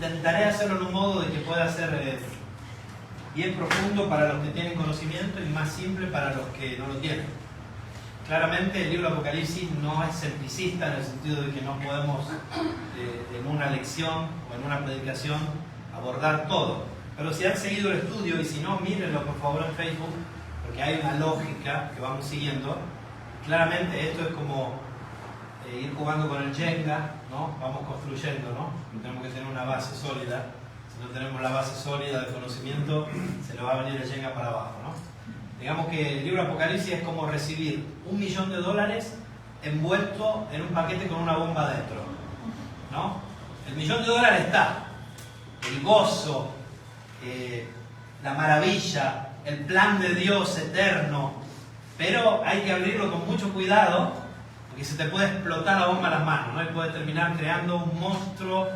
intentaré hacerlo en un modo de que pueda ser bien profundo para los que tienen conocimiento y más simple para los que no lo tienen. Claramente el libro de Apocalipsis no es simplicista en el sentido de que no podemos en una lección o en una predicación abordar todo. Pero si han seguido el estudio, y si no, mírenlo por favor en Facebook, porque hay una lógica que vamos siguiendo. Claramente esto es como ir jugando con el Jenga, ¿no? Vamos construyendo, ¿no? Tenemos que tener una base sólida. Si no tenemos la base sólida del conocimiento, se nos va a venir el Jenga para abajo, ¿no? Digamos que el libro de Apocalipsis es como recibir $1.000.000 envuelto en un paquete con una bomba dentro, ¿no? El $1.000.000 está, el gozo, la maravilla, el plan de Dios eterno, pero hay que abrirlo con mucho cuidado porque se te puede explotar la bomba en las manos, ¿no? Y puedes terminar creando un monstruo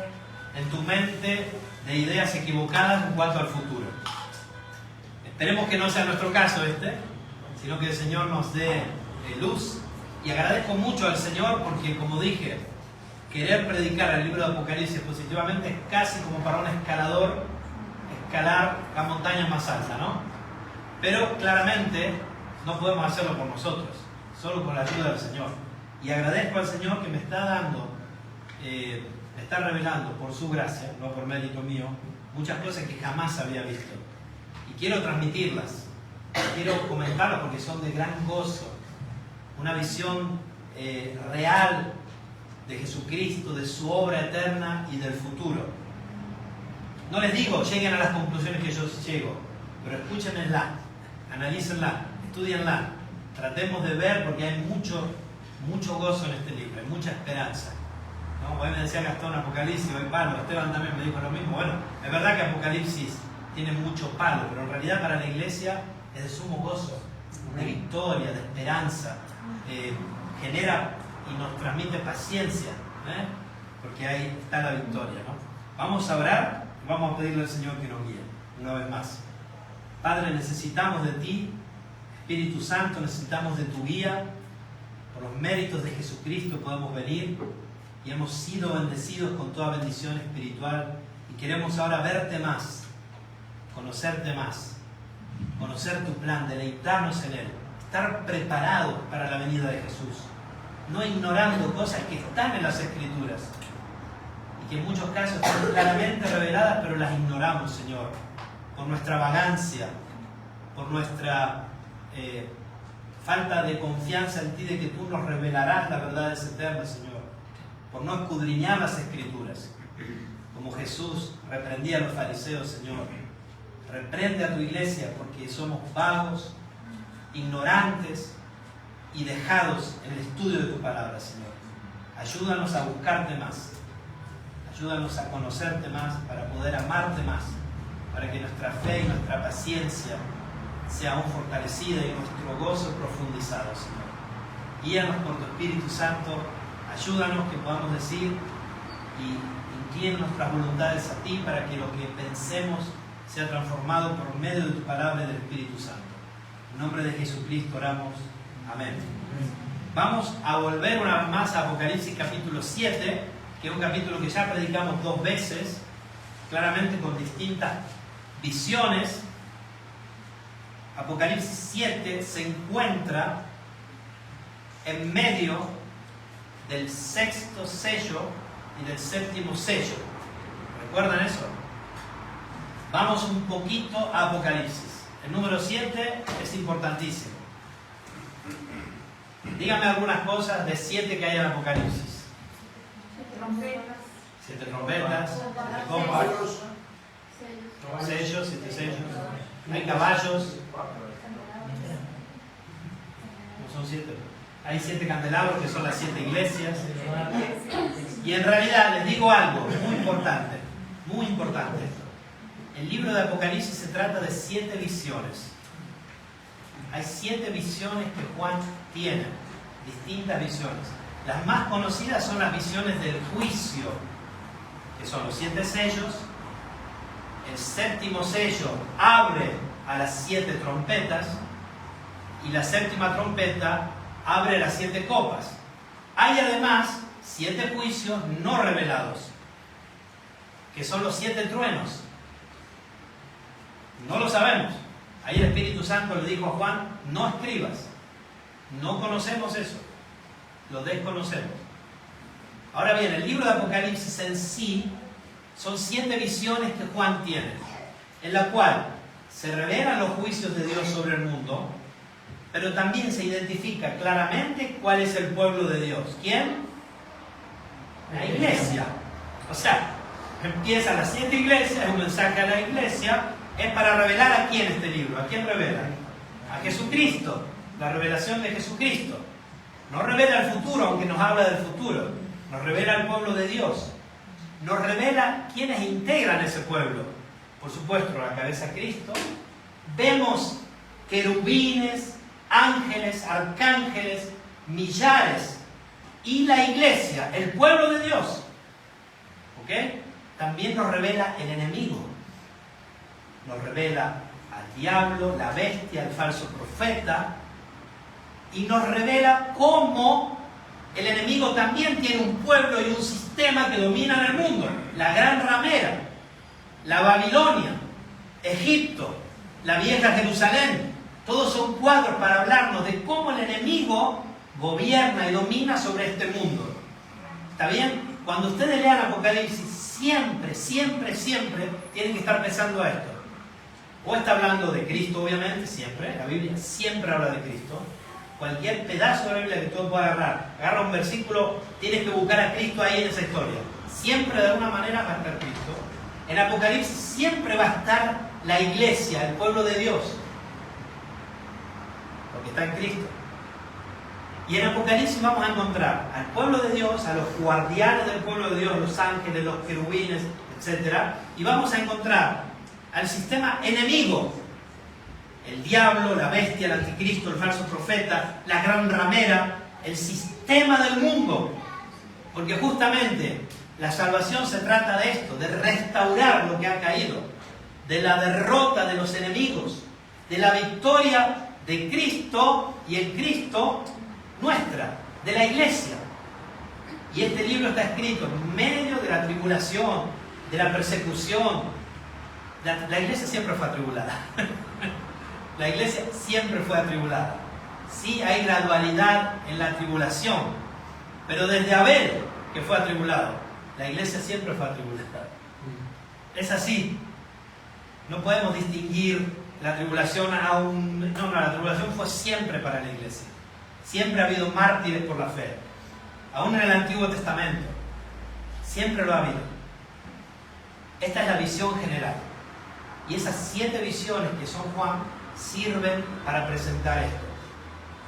en tu mente de ideas equivocadas en cuanto al futuro. Esperemos que no sea nuestro caso sino que el Señor nos dé luz. Y agradezco mucho al Señor porque, como dije, querer predicar el libro de Apocalipsis positivamente es casi como para un escalador escalar la montaña más alta, ¿no? Pero claramente no podemos hacerlo por nosotros, solo con la ayuda del Señor. Y agradezco al Señor que me está dando, me está revelando por su gracia, no por mérito mío, muchas cosas que jamás había visto. Y quiero transmitirlas, quiero comentarlas porque son de gran gozo. Una visión real de Jesucristo, de su obra eterna y del futuro. No les digo, lleguen a las conclusiones que yo llego, pero escúchenla, analícenla, estudienla. Tratemos de ver porque hay mucho gozo en este libro, hay mucha esperanza. ¿No? Hoy me decía Gastón Apocalipsis, hoy Pablo, Esteban también me dijo lo mismo. Bueno, es verdad que Apocalipsis tiene mucho palo, pero en realidad para la iglesia es de sumo gozo, de victoria, de esperanza. Genera y nos transmite paciencia, porque ahí está la victoria, ¿no? Vamos a orar y vamos a pedirle al Señor que nos guíe una vez más. Padre, necesitamos de ti, Espíritu Santo, necesitamos de tu guía. Por los méritos de Jesucristo podemos venir y hemos sido bendecidos con toda bendición espiritual y queremos ahora verte más, conocerte más, conocer tu plan, deleitarnos en él, estar preparados para la venida de Jesús, no ignorando cosas que están en las Escrituras y que en muchos casos están claramente reveladas, pero las ignoramos, Señor, por nuestra vagancia, por nuestra falta de confianza en ti de que tú nos revelarás las verdades eternas, Señor, por no escudriñar las Escrituras, como Jesús reprendía a los fariseos, Señor. Reprende a tu iglesia porque somos vagos, ignorantes y dejados en el estudio de tu palabra, Señor. Ayúdanos a buscarte más, ayúdanos a conocerte más para poder amarte más, para que nuestra fe y nuestra paciencia sea aún fortalecida y nuestro gozo profundizado, Señor. Guíanos por tu Espíritu Santo, ayúdanos que podamos decir y inclina nuestras voluntades a ti para que lo que pensemos sea transformado por medio de tu palabra y del Espíritu Santo. En nombre de Jesucristo oramos. Amén. Vamos a volver una vez más a Apocalipsis capítulo 7, que es un capítulo que ya predicamos 2 veces, claramente con distintas visiones. Apocalipsis 7 se encuentra en medio del 6º sello y del 7º sello. ¿Recuerdan eso? Vamos un poquito a Apocalipsis. El número 7 es importantísimo. Díganme algunas cosas de 7 que hay en Apocalipsis. 7 trompetas, 7 copas, sellos, 7 sellos. Hay caballos. No son 7. Hay 7 candelabros que son las 7 iglesias. Y en realidad les digo algo muy importante, muy importante. El libro de Apocalipsis se trata de 7 visiones. Hay 7 visiones que Juan tiene, distintas visiones. Las más conocidas son las visiones del juicio, que son los 7 sellos. El 7º sello abre a las 7 trompetas y la 7ª trompeta abre las 7 copas. Hay además 7 juicios no revelados, que son los 7 truenos? No lo sabemos. Ahí el Espíritu Santo le dijo a Juan, no escribas. No conocemos eso. Lo desconocemos. Ahora bien, el libro de Apocalipsis en sí son 7 visiones que Juan tiene, en la cual se revelan los juicios de Dios sobre el mundo, pero también se identifica claramente cuál es el pueblo de Dios. ¿Quién? La iglesia. O sea, empieza las 7 iglesias, es un mensaje a la iglesia, es para revelar a quién este libro. ¿A quién revela? A Jesucristo, la revelación de Jesucristo. No revela el futuro, aunque nos habla del futuro. Nos revela el pueblo de Dios. Nos revela quiénes integran ese pueblo. Por supuesto, la cabeza Cristo. Vemos querubines, ángeles, arcángeles, millares. Y la iglesia, el pueblo de Dios. ¿Ok? También nos revela el enemigo. Nos revela al diablo, la bestia, el falso profeta. Y nos revela cómo el enemigo también tiene un pueblo y un sistema que dominan el mundo. La gran ramera, la Babilonia, Egipto, la vieja Jerusalén. Todos son cuadros para hablarnos de cómo el enemigo gobierna y domina sobre este mundo. ¿Está bien? Cuando ustedes lean Apocalipsis, siempre tienen que estar pensando a esto. O está hablando de Cristo, obviamente, siempre. La Biblia siempre habla de Cristo. Cualquier pedazo de la Biblia que tú puedas agarrar, agarra un versículo, tienes que buscar a Cristo ahí en esa historia. Siempre de alguna manera va a estar Cristo. En Apocalipsis siempre va a estar la iglesia, el pueblo de Dios. Porque está en Cristo. Y en Apocalipsis vamos a encontrar al pueblo de Dios, a los guardianes del pueblo de Dios, los ángeles, los querubines, etc. Y vamos a encontrar al sistema enemigo. El diablo, la bestia, el anticristo, el falso profeta, la gran ramera, el sistema del mundo. Porque justamente la salvación se trata de esto, de restaurar lo que ha caído, de la derrota de los enemigos, de la victoria de Cristo y el Cristo nuestra, de la iglesia. Y este libro está escrito en medio de la tribulación, de la persecución. La iglesia siempre fue atribulada. La iglesia siempre fue atribulada. Sí hay gradualidad en la tribulación, pero desde Abel, que fue atribulado, la iglesia siempre fue atribulada. Es así. No podemos distinguir la tribulación a un... No, la tribulación fue siempre para la iglesia. Siempre ha habido mártires por la fe. Aún en el Antiguo Testamento. Siempre lo ha habido. Esta es la visión general. Y esas 7 visiones que son Juan sirven para presentar esto.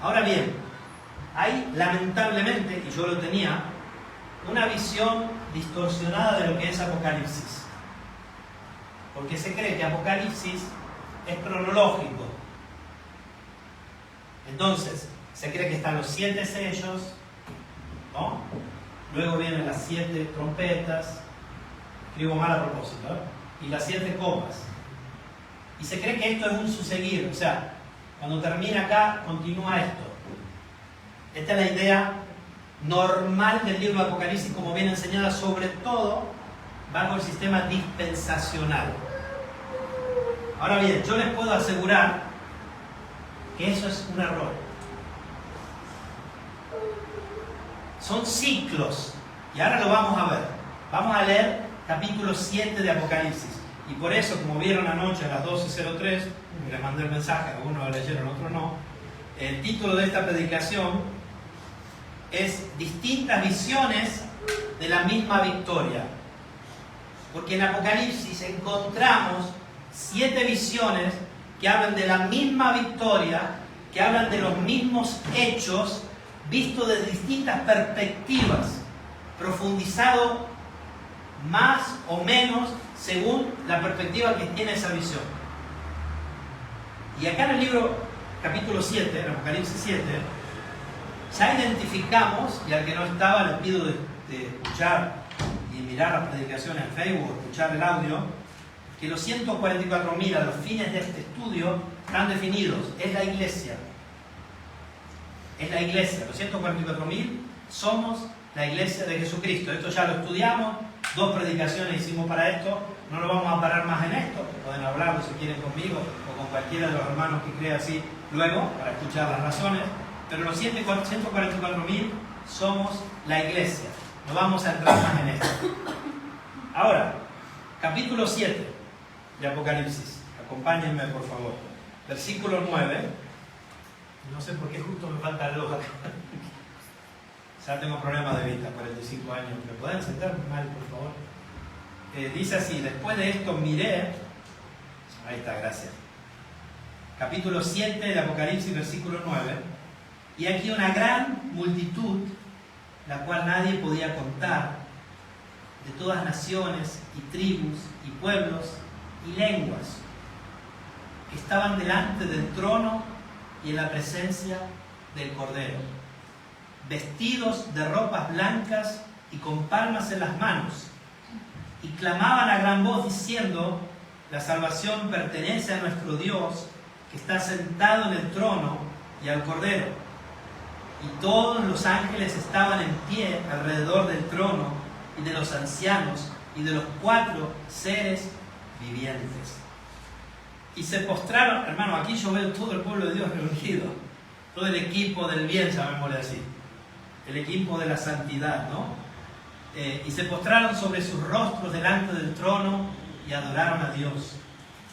Ahora bien, hay lamentablemente, y yo lo tenía, una visión distorsionada de lo que es Apocalipsis. Porque se cree que Apocalipsis es cronológico. Entonces, se cree que están los 7 sellos, ¿no? Luego vienen las 7 trompetas, escribo mal a propósito, ¿eh? Y las 7 copas. Y se cree que esto es un suseguir, o sea, cuando termina acá, continúa esto. Esta es la idea normal del libro de Apocalipsis, como viene enseñada, sobre todo bajo el sistema dispensacional. Ahora bien, yo les puedo asegurar que eso es un error. Son ciclos, y ahora lo vamos a ver. Vamos a leer capítulo 7 de Apocalipsis. Y por eso, como vieron anoche a las 12:03, les mandé el mensaje, algunos lo leyeron, otros no. El título de esta predicación es Distintas visiones de la misma victoria. Porque en Apocalipsis encontramos 7 visiones que hablan de la misma victoria, que hablan de los mismos hechos, visto desde distintas perspectivas, profundizado más o menos según la perspectiva que tiene esa visión. Y acá en el libro capítulo 7, en Apocalipsis 7, ya identificamos, y al que no estaba le pido de escuchar y mirar las predicaciones en Facebook, escuchar el audio, que los 144.000 a los fines de este estudio están definidos. Es la iglesia. Es la iglesia. Los 144.000 somos la iglesia de Jesucristo. Esto ya lo estudiamos 2 predicaciones hicimos para esto, no lo vamos a parar más en esto. Pueden hablarlo si quieren conmigo o con cualquiera de los hermanos que crea así luego, para escuchar las razones. Pero los 144.000 somos la iglesia. No vamos a entrar más en esto. Ahora, capítulo 7 de Apocalipsis. Acompáñenme, por favor. Versículo 9. No sé por qué justo me falta el ojo acá. Ya tengo problemas de vista, 45 años. ¿Me pueden sentar mal, por favor? Dice así: después de esto miré. Ahí está, gracias. Capítulo 7 de Apocalipsis, versículo 9. Y aquí una gran multitud, la cual nadie podía contar, de todas naciones y tribus y pueblos y lenguas, que estaban delante del trono y en la presencia del Cordero, vestidos de ropas blancas y con palmas en las manos, y clamaban a gran voz diciendo: la salvación pertenece a nuestro Dios, que está sentado en el trono, y al Cordero. Y todos los ángeles estaban en pie alrededor del trono, y de los ancianos, y de los 4 seres vivientes. Y se postraron, hermano, aquí yo veo todo el pueblo de Dios reunido, todo el equipo del bien, llamémosle así, el equipo de la santidad, ¿no? Y se postraron sobre sus rostros delante del trono y adoraron a Dios,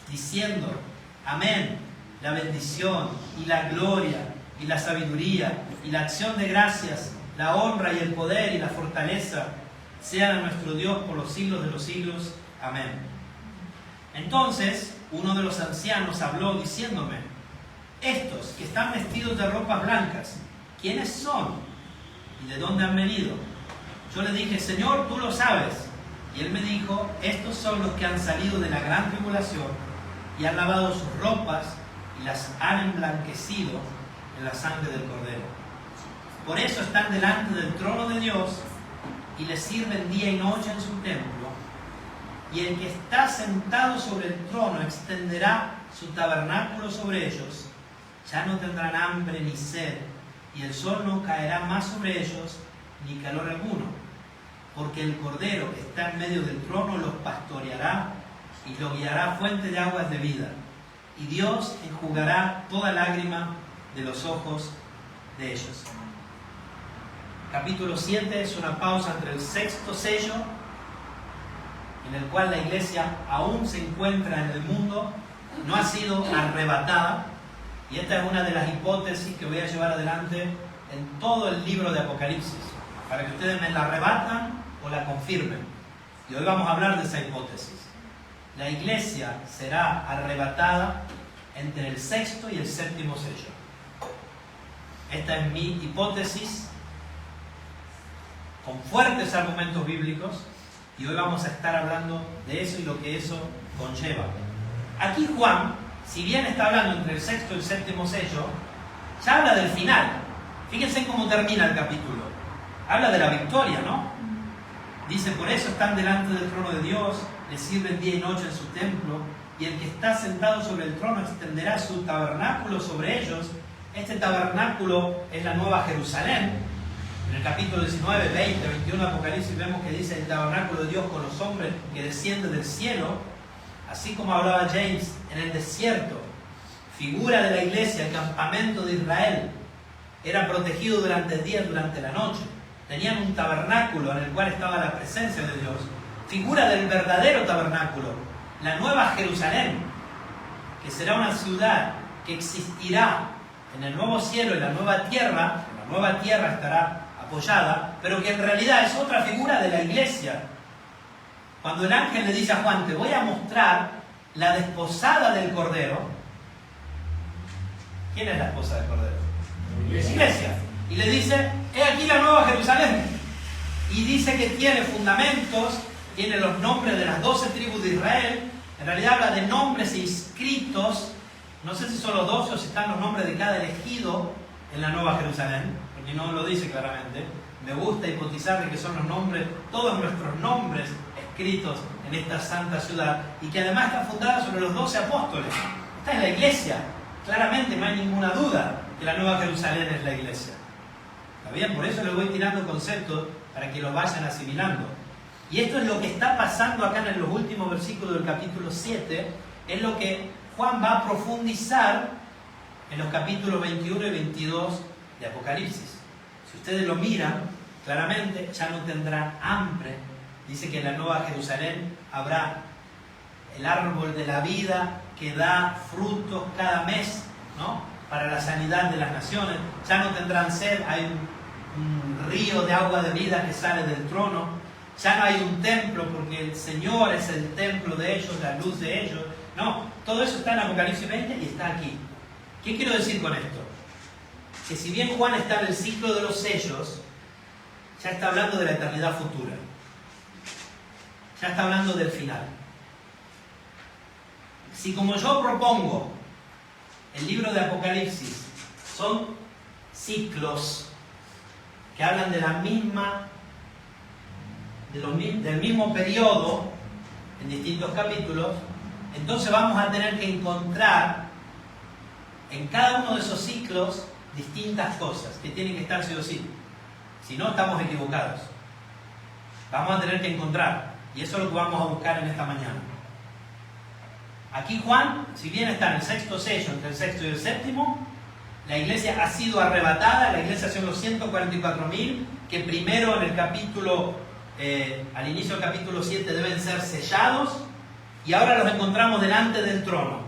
diciendo: amén, la bendición y la gloria y la sabiduría y la acción de gracias, la honra y el poder y la fortaleza sean a nuestro Dios por los siglos de los siglos. Amén. Entonces uno de los ancianos habló diciéndome: estos que están vestidos de ropas blancas, ¿quiénes son? ¿Y de dónde han venido? Yo le dije: Señor, tú lo sabes. Y él me dijo: estos son los que han salido de la gran tribulación y han lavado sus ropas y las han emblanquecido en la sangre del Cordero. Por eso están delante del trono de Dios y le sirven día y noche en su templo. Y el que está sentado sobre el trono extenderá su tabernáculo sobre ellos. Ya no tendrán hambre ni sed, y el sol no caerá más sobre ellos, ni calor alguno, porque el Cordero que está en medio del trono los pastoreará y los guiará a fuente de aguas de vida. Y Dios enjugará toda lágrima de los ojos de ellos. Capítulo 7 es una pausa entre el 6º sello, en el cual la iglesia aún se encuentra en el mundo, no ha sido arrebatada, y esta es una de las hipótesis que voy a llevar adelante en todo el libro de Apocalipsis, para que ustedes me la arrebatan o la confirmen. Y hoy vamos a hablar de esa hipótesis. La iglesia será arrebatada entre el 6º y el 7º sello. Esta es mi hipótesis, con fuertes argumentos bíblicos, y hoy vamos a estar hablando de eso y lo que eso conlleva. Aquí Juan, si bien está hablando entre el 6º y el 7º sello, ya habla del final. Fíjense cómo termina el capítulo. Habla de la victoria, ¿no? Dice: por eso están delante del trono de Dios, le sirven día y noche en su templo, y el que está sentado sobre el trono extenderá su tabernáculo sobre ellos. Este tabernáculo es la Nueva Jerusalén. En el capítulo 19, 20, 21 de Apocalipsis vemos que dice: el tabernáculo de Dios con los hombres que desciende del cielo. Así como hablaba James, en el desierto, figura de la iglesia, el campamento de Israel, era protegido durante el día y durante la noche. Tenían un tabernáculo en el cual estaba la presencia de Dios. Figura del verdadero tabernáculo, la Nueva Jerusalén, que será una ciudad que existirá en el nuevo cielo y la nueva tierra. La nueva tierra estará apoyada, pero que en realidad es otra figura de la iglesia. Cuando el ángel le dice a Juan: te voy a mostrar la desposada del Cordero. ¿Quién es la esposa del Cordero? La iglesia. Y le dice: he aquí la Nueva Jerusalén. Y dice que tiene fundamentos, tiene los nombres de las 12 tribus de Israel. En realidad habla de nombres inscritos. No sé si son los 12 o si están los nombres de cada elegido en la Nueva Jerusalén, porque no lo dice claramente. Me gusta hipotizar de que son los nombres, todos nuestros nombres escritos en esta santa ciudad, y que además está fundada sobre los 12 apóstoles. Esta es la iglesia. Claramente no hay ninguna duda que la Nueva Jerusalén es la iglesia. ¿Está bien? Por eso les voy tirando conceptos para que los vayan asimilando. Y esto es lo que está pasando acá en los últimos versículos del capítulo 7, es lo que Juan va a profundizar en los capítulos 21 y 22 de Apocalipsis. Si ustedes lo miran, claramente ya no tendrán hambre. Dice que en la Nueva Jerusalén habrá el árbol de la vida que da frutos cada mes, ¿no?, para la sanidad de las naciones. Ya no tendrán sed, hay un río de agua de vida que sale del trono. Ya no hay un templo porque el Señor es el templo de ellos, la luz de ellos. No, todo eso está en Apocalipsis 20 y está aquí. ¿Qué quiero decir con esto? Que si bien Juan está en el ciclo de los sellos, ya está hablando de la eternidad futura. Ya está hablando del final. Si como yo propongo, el libro de Apocalipsis son ciclos que hablan de la misma, del mismo periodo en distintos capítulos, entonces vamos a tener que encontrar en cada uno de esos ciclos distintas cosas que tienen que estar sí o sí. Si no, estamos equivocados. Vamos a tener que encontrar, y eso es lo que vamos a buscar en esta mañana. Aquí Juan, si bien está en el sexto sello, entre el sexto y el séptimo, la iglesia ha sido arrebatada. La iglesia son los 144.000 que primero en el capítulo, al inicio del capítulo 7 deben ser sellados, y ahora los encontramos delante del trono.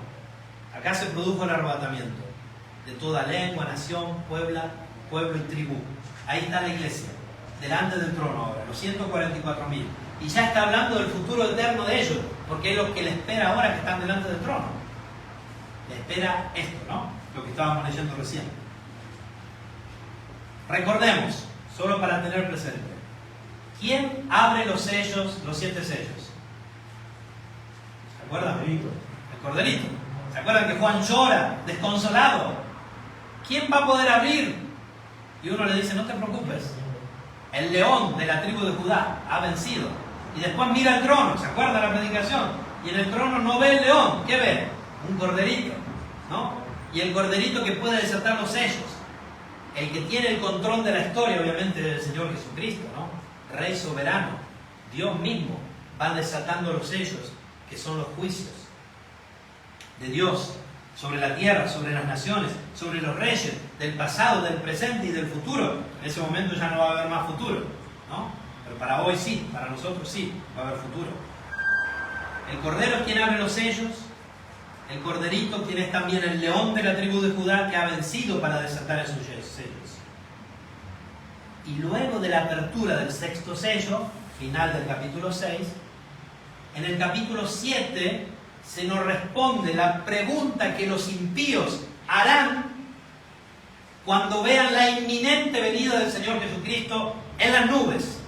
Acá se produjo el arrebatamiento de toda lengua, nación, pueblo y tribu. Ahí está la iglesia, delante del trono ahora, los 144.000. Y ya está hablando del futuro eterno de ellos, porque es lo que le espera ahora que están delante del trono. Le espera esto, ¿no? Lo que estábamos leyendo recién. Recordemos, solo para tener presente, ¿quién abre los sellos, los 7 sellos? ¿Se acuerdan? El corderito. ¿Se acuerdan que Juan llora, desconsolado? ¿Quién va a poder abrir? Y uno le dice, no te preocupes, el león de la tribu de Judá ha vencido. Y después mira el trono, ¿se acuerda la predicación? Y en el trono no ve el león, ¿qué ve? Un corderito, ¿no? Y el corderito que puede desatar los sellos. El que tiene el control de la historia, obviamente, es el Señor Jesucristo, ¿no? Rey soberano, Dios mismo va desatando los sellos, que son los juicios de Dios sobre la tierra, sobre las naciones, sobre los reyes, del pasado, del presente y del futuro. En ese momento ya no va a haber más futuro, ¿no? Pero para hoy sí, para nosotros sí, va a haber futuro. El Cordero es quien abre los sellos. El Corderito, quien es también el león de la tribu de Judá, que ha vencido para desatar esos sellos. Y luego de la apertura del sexto sello, final del capítulo 6, en el capítulo 7 se nos responde la pregunta que los impíos harán cuando vean la inminente venida del Señor Jesucristo en las nubes.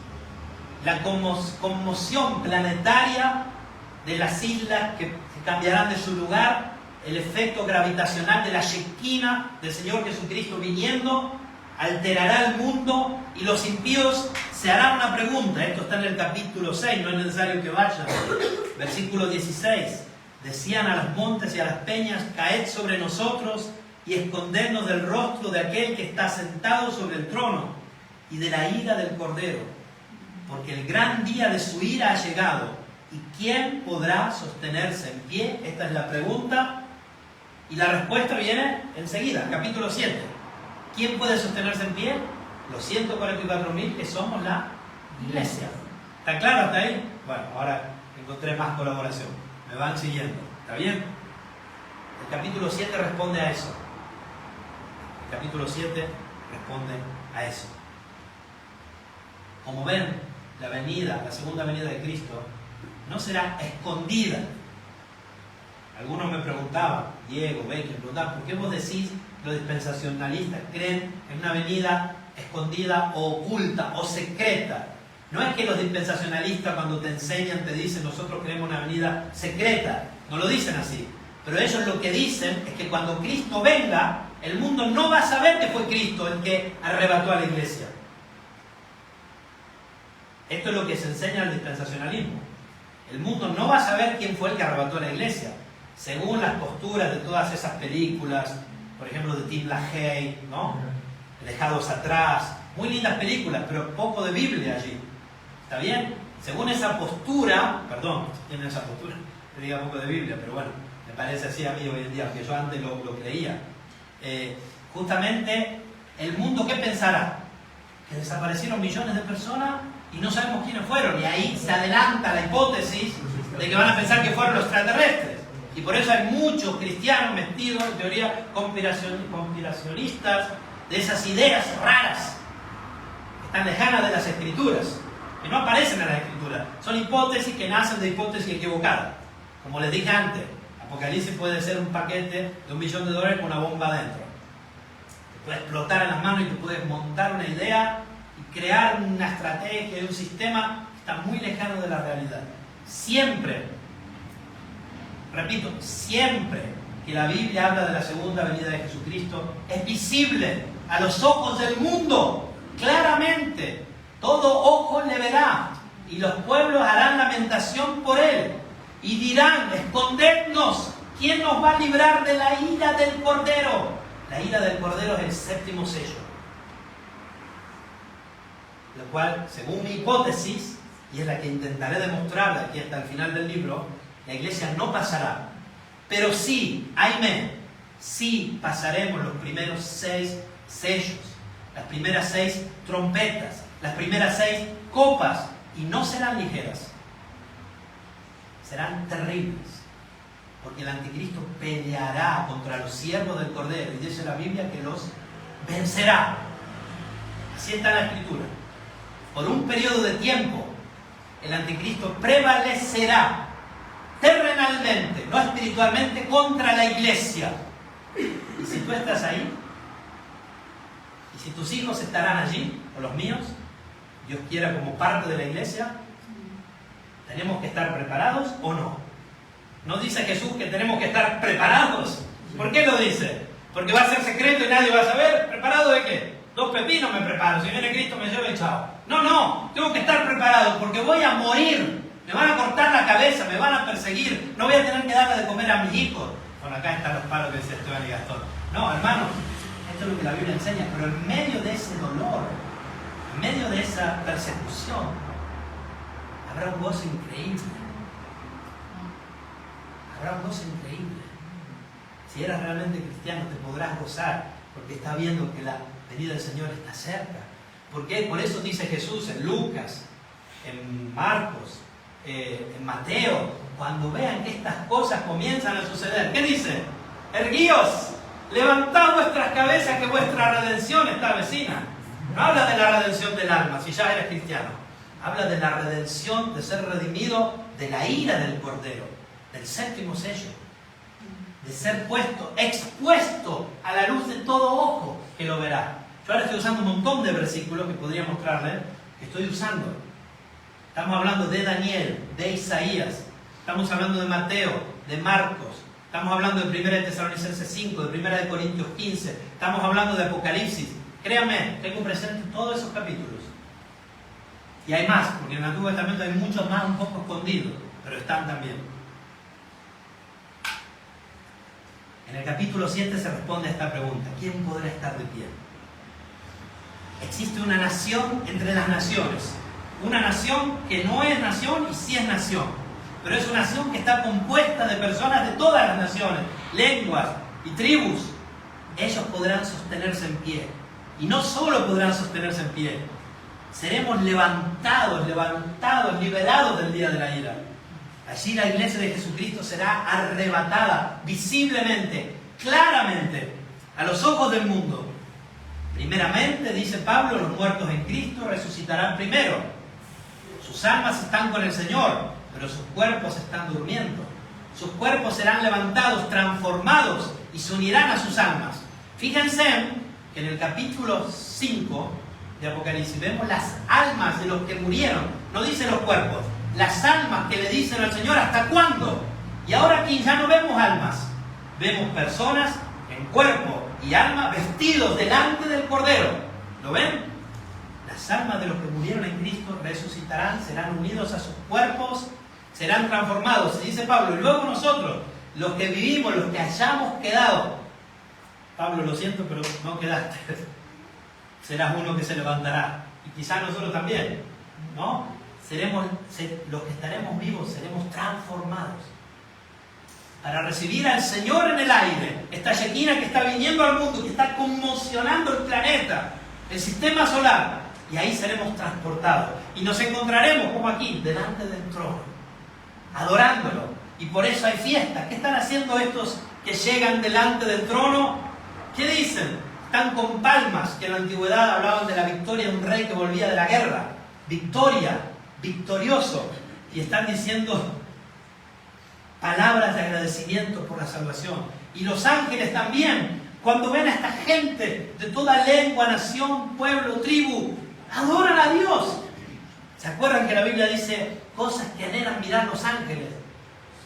La conmoción planetaria de las islas que cambiarán de su lugar, el efecto gravitacional de la Shekinah del Señor Jesucristo viniendo, alterará el mundo y los impíos se harán una pregunta. Esto está en el capítulo 6, no es necesario que vayan. Versículo 16. Decían a los montes y a las peñas, caed sobre nosotros y escondernos del rostro de aquel que está sentado sobre el trono y de la ira del Cordero, porque el gran día de su ira ha llegado. ¿Y quién podrá sostenerse en pie? Esta es la pregunta. Y la respuesta viene enseguida, capítulo 7. ¿Quién puede sostenerse en pie? Los 144.000 que somos la iglesia. ¿Está claro hasta ahí? Bueno, ahora encontré más colaboración. Me van siguiendo. ¿Está bien? El capítulo 7 responde a eso. El capítulo 7 responde a eso. Como ven, la segunda venida de Cristo, no será escondida. Algunos me preguntaban, Diego, Becky, me preguntaban, ¿por qué vos decís los dispensacionalistas creen en una venida escondida o oculta o secreta? No es que los dispensacionalistas cuando te enseñan te dicen nosotros creemos una venida secreta, no lo dicen así, pero ellos lo que dicen es que cuando Cristo venga, el mundo no va a saber que fue Cristo el que arrebató a la iglesia. Esto es lo que se enseña al dispensacionalismo. El mundo no va a saber quién fue el que arrebató a la iglesia, según las posturas de todas esas películas, por ejemplo de Tim LaHaye, ¿no? Dejados atrás, muy lindas películas, pero poco de Biblia allí. ¿Está bien? según esa postura, perdón, tiene esa postura, te diga un poco de Biblia, pero bueno, me parece así a mí hoy en día, aunque yo antes lo creía. Justamente, el mundo, ¿qué pensará? Que desaparecieron millones de personas y no sabemos quiénes fueron, y ahí se adelanta la hipótesis de que van a pensar que fueron los extraterrestres. Y por eso hay muchos cristianos metidos en teorías conspiracionistas, de esas ideas raras, que están lejanas de las Escrituras, que no aparecen en las Escrituras. Son hipótesis que nacen de hipótesis equivocadas. Como les dije antes, Apocalipsis puede ser un paquete de $1 millón con una bomba adentro. Te puede explotar en las manos y te puedes montar una idea y crear una estrategia y un sistema que está muy lejano de la realidad. Siempre, repito, siempre que la Biblia habla de la segunda venida de Jesucristo, es visible a los ojos del mundo, claramente. Todo ojo le verá, y los pueblos harán lamentación por él, y dirán: escondednos, ¿quién nos va a librar de la ira del Cordero? La ira del Cordero es el séptimo sello. Lo cual, según mi hipótesis, y es la que intentaré demostrarla aquí hasta el final del libro, la iglesia no pasará. Pero sí, amén, sí pasaremos los primeros 6 sellos, las primeras 6 trompetas, las primeras 6 copas, y no serán ligeras, serán terribles, porque el anticristo peleará contra los siervos del Cordero, y dice la Biblia que los vencerá. Así está la Escritura. Por un periodo de tiempo, el anticristo prevalecerá terrenalmente, no espiritualmente, contra la iglesia. Y si tú estás ahí, y si tus hijos estarán allí, o los míos, Dios quiera, como parte de la iglesia, ¿tenemos que estar preparados o no? ¿No dice Jesús que tenemos que estar preparados? ¿Por qué lo dice? ¿Porque va a ser secreto y nadie va a saber? ¿Preparado de qué? 2 pepinos me preparo, si viene Cristo me lleva y chao. No, tengo que estar preparado porque voy a morir. Me van a cortar la cabeza, me van a perseguir, no voy a tener que darle de comer a mis hijos. Bueno, acá están los palos que dice Esteban y Gastón. No, hermanos, esto es lo que la Biblia enseña, pero en medio de ese dolor, en medio de esa persecución, habrá un gozo increíble. Habrá un gozo increíble. Si eres realmente cristiano, te podrás gozar, porque estás viendo que la venida del Señor está cerca. ¿Por qué? Por eso dice Jesús en Lucas, en Marcos, en Mateo, cuando vean que estas cosas comienzan a suceder, ¿qué dice? Erguíos, levantad vuestras cabezas, que vuestra redención está vecina. No habla de la redención del alma, si ya eres cristiano. Habla de la redención, de ser redimido de la ira del Cordero, del séptimo sello, de ser expuesto a la luz de todo ojo que lo verá. Yo ahora estoy usando un montón de versículos que podría mostrarles, que estoy usando. Estamos hablando de Daniel, de Isaías, estamos hablando de Mateo, de Marcos, estamos hablando de 1 Tesalonicenses 5, de 1 Corintios 15, estamos hablando de Apocalipsis. Créanme, tengo presente todos esos capítulos. Y hay más, porque en el Antiguo Testamento hay muchos más un poco escondidos, pero están también. En el capítulo 7 se responde a esta pregunta: ¿quién podrá estar de pie? Existe una nación entre las naciones. Una nación que no es nación y sí es nación. Pero es una nación que está compuesta de personas de todas las naciones, lenguas y tribus. Ellos podrán sostenerse en pie. Y no solo podrán sostenerse en pie, seremos levantados, liberados del día de la ira. Allí la iglesia de Jesucristo será arrebatada visiblemente, claramente, a los ojos del mundo. Primeramente, dice Pablo, los muertos en Cristo resucitarán primero. Sus almas están con el Señor, pero sus cuerpos están durmiendo. Sus cuerpos serán levantados, transformados y se unirán a sus almas. Fíjense que en el capítulo 5 de Apocalipsis vemos las almas de los que murieron. No dice los cuerpos, las almas que le dicen al Señor: ¿hasta cuándo? Y ahora aquí ya no vemos almas, vemos personas en cuerpo y alma vestidos delante del Cordero. ¿Lo ven? Las almas de los que murieron en Cristo resucitarán, serán unidos a sus cuerpos, serán transformados. Y dice Pablo: y luego nosotros, los que vivimos, los que hayamos quedado. Pablo, lo siento, pero no quedaste. Serás uno que se levantará. Y quizás nosotros también, ¿no? los que estaremos vivos seremos transformados para recibir al Señor en el aire, esta Shekinah que está viniendo al mundo, que está conmocionando el planeta, el sistema solar, y ahí seremos transportados y nos encontraremos como aquí, delante del trono, adorándolo. Y por eso hay fiestas. ¿Qué están haciendo estos que llegan delante del trono? ¿Qué dicen? Están con palmas, que en la antigüedad hablaban de la victoria de un rey que volvía de la guerra. Victoria, victorioso. Y están diciendo palabras de agradecimiento por la salvación. Y los ángeles también, cuando ven a esta gente de toda lengua, nación, pueblo, tribu, adoran a Dios. ¿Se acuerdan que la Biblia dice cosas que anhelan mirar los ángeles?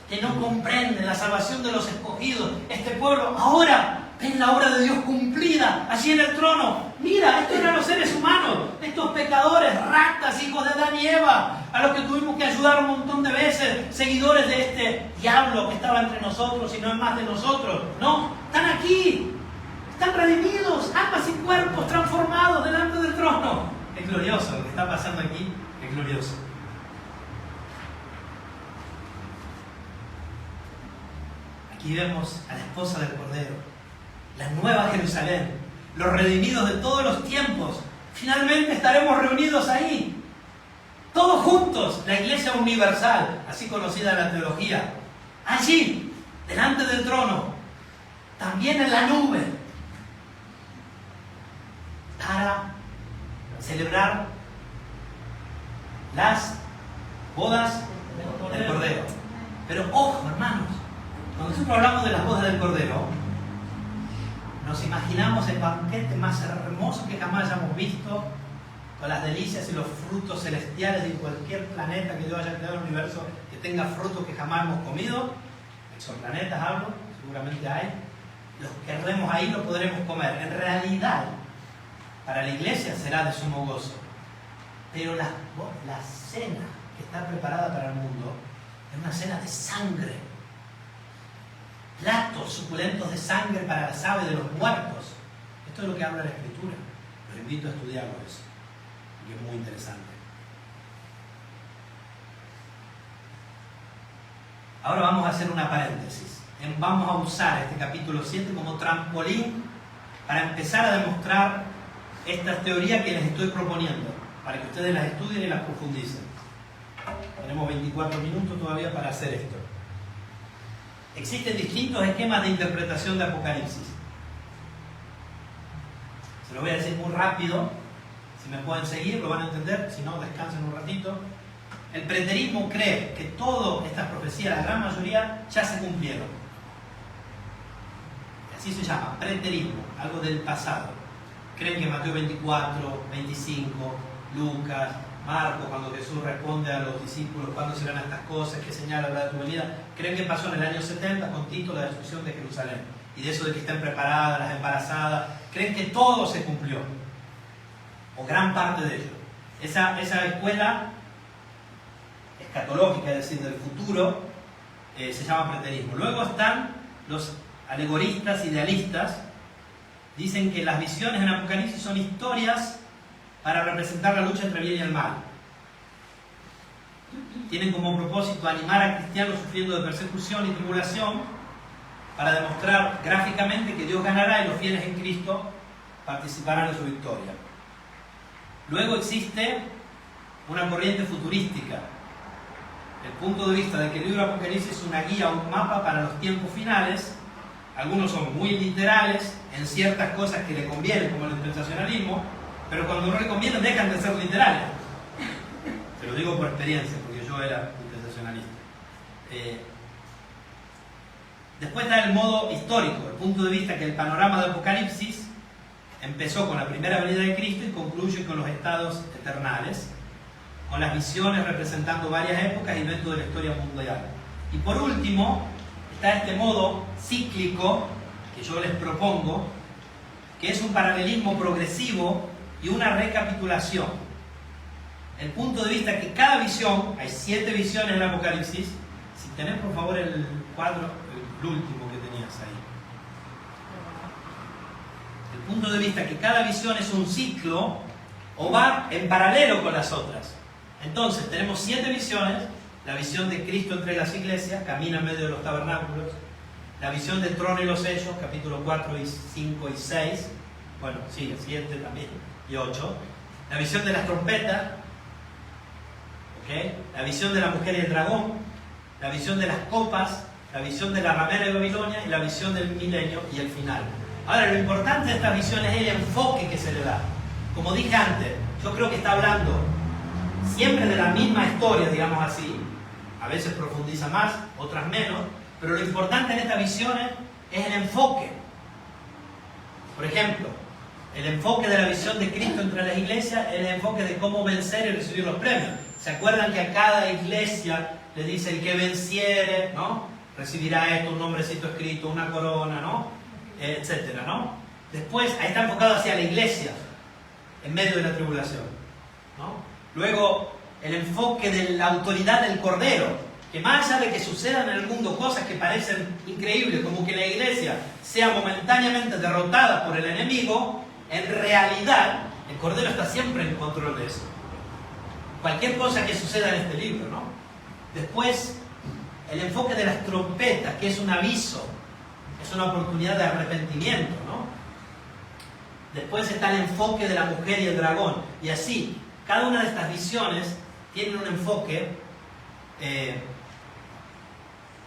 Que no comprenden la salvación de los escogidos. Este pueblo ahora ven la obra de Dios cumplida allí en el trono. Mira, estos eran los seres humanos, estos pecadores, ratas, hijos de Adán y Eva, a los que tuvimos que ayudar un montón de veces, seguidores de este diablo que estaba entre nosotros y no es más de nosotros. No, están aquí, están redimidos, almas y cuerpos transformados delante del trono. Es glorioso lo que está pasando aquí, es glorioso. Aquí vemos a la esposa del Cordero, la nueva Jerusalén, los redimidos de todos los tiempos. Finalmente estaremos reunidos ahí, todos juntos, la Iglesia Universal, así conocida en la teología, allí, delante del trono, también en la nube, para celebrar las bodas del Cordero. Pero ojo, hermanos, cuando nosotros hablamos de las bodas del Cordero, nos imaginamos el banquete más hermoso que jamás hayamos visto, con las delicias y los frutos celestiales de cualquier planeta que Dios haya creado en el universo, que tenga frutos que jamás hemos comido. Exoplanetas hablo, seguramente hay. Los que querremos ahí lo podremos comer. En realidad, para la iglesia será de sumo gozo. Pero la cena que está preparada para el mundo es una cena de sangre. Platos suculentos de sangre para las aves de los muertos. Esto es lo que habla la Escritura. Los invito a estudiarlo eso, y es muy interesante. Ahora vamos a hacer una paréntesis. Vamos a usar este capítulo 7 como trampolín para empezar a demostrar estas teorías que les estoy proponiendo, para que ustedes las estudien y las profundicen. Tenemos 24 minutos todavía para hacer esto. Existen distintos esquemas de interpretación de Apocalipsis. Se lo voy a decir muy rápido. Si me pueden seguir, lo van a entender. Si no, descansen un ratito. El preterismo cree que todas estas profecías, la gran mayoría, ya se cumplieron. Así se llama, preterismo, algo del pasado. Creen que Mateo 24, 25, Lucas, Marcos, cuando Jesús responde a los discípulos cuándo serán estas cosas, qué señal habrá de tu venida, creen que pasó en el año 70 con Tito la destrucción de Jerusalén. Y de eso de que estén preparadas las embarazadas, creen que todo se cumplió, o gran parte de ello. Esa escuela escatológica, es decir, del futuro, se llama preterismo. Luego están los alegoristas, idealistas, dicen que las visiones en Apocalipsis son historias para representar la lucha entre el bien y el mal. Tienen como propósito animar a cristianos sufriendo de persecución y tribulación para demostrar gráficamente que Dios ganará y los fieles en Cristo participarán en su victoria. Luego existe una corriente futurística, el punto de vista de que el libro de Apocalipsis es una guía, un mapa para los tiempos finales. Algunos son muy literales en ciertas cosas que le convienen, como el dispensacionalismo, pero cuando no le conviene dejan de ser literales. Te lo digo por experiencia, porque yo era dispensacionalista. Después está el modo histórico, el punto de vista que el panorama de Apocalipsis empezó con la primera venida de Cristo y concluye con los estados eternales, con las visiones representando varias épocas y eventos de la historia mundial. Y por último, está este modo cíclico que yo les propongo, que es un paralelismo progresivo y una recapitulación. El punto de vista que cada visión, hay 7 visiones en el Apocalipsis. Si tenés por favor el cuadro, el último que tenías ahí. El punto de vista que cada visión es un ciclo o va en paralelo con las otras. Entonces, tenemos 7 visiones. La visión de Cristo entre las iglesias, camina en medio de los tabernáculos. La visión del trono y los sellos, capítulo 4, y 5 y 6. Bueno, sí, el 7 también, y 8. La visión de las trompetas. ¿Okay? La visión de la mujer y el dragón. La visión de las copas. La visión de la ramera de Babilonia. Y la visión del milenio y el final. Ahora, lo importante de estas visiones es el enfoque que se le da. Como dije antes, yo creo que está hablando siempre de la misma historia, digamos así. A veces profundiza más, otras menos. Pero lo importante en estas visiones es el enfoque. Por ejemplo, el enfoque de la visión de Cristo entre las iglesias es el enfoque de cómo vencer y recibir los premios. ¿Se acuerdan que a cada iglesia le dice el que venciere, ¿no? Recibirá esto, un nombrecito escrito, una corona, ¿no? Etcétera, ¿no? Después, ahí está enfocado hacia la iglesia, en medio de la tribulación, ¿no? Luego, el enfoque de la autoridad del Cordero, que más allá de que sucedan en el mundo cosas que parecen increíbles, como que la iglesia sea momentáneamente derrotada por el enemigo, en realidad el Cordero está siempre en control de eso. Cualquier cosa que suceda en este libro, ¿no? Después, el enfoque de las trompetas, que es un aviso, es una oportunidad de arrepentimiento, ¿no? Después está el enfoque de la mujer y el dragón. Y así, cada una de estas visiones tiene un enfoque.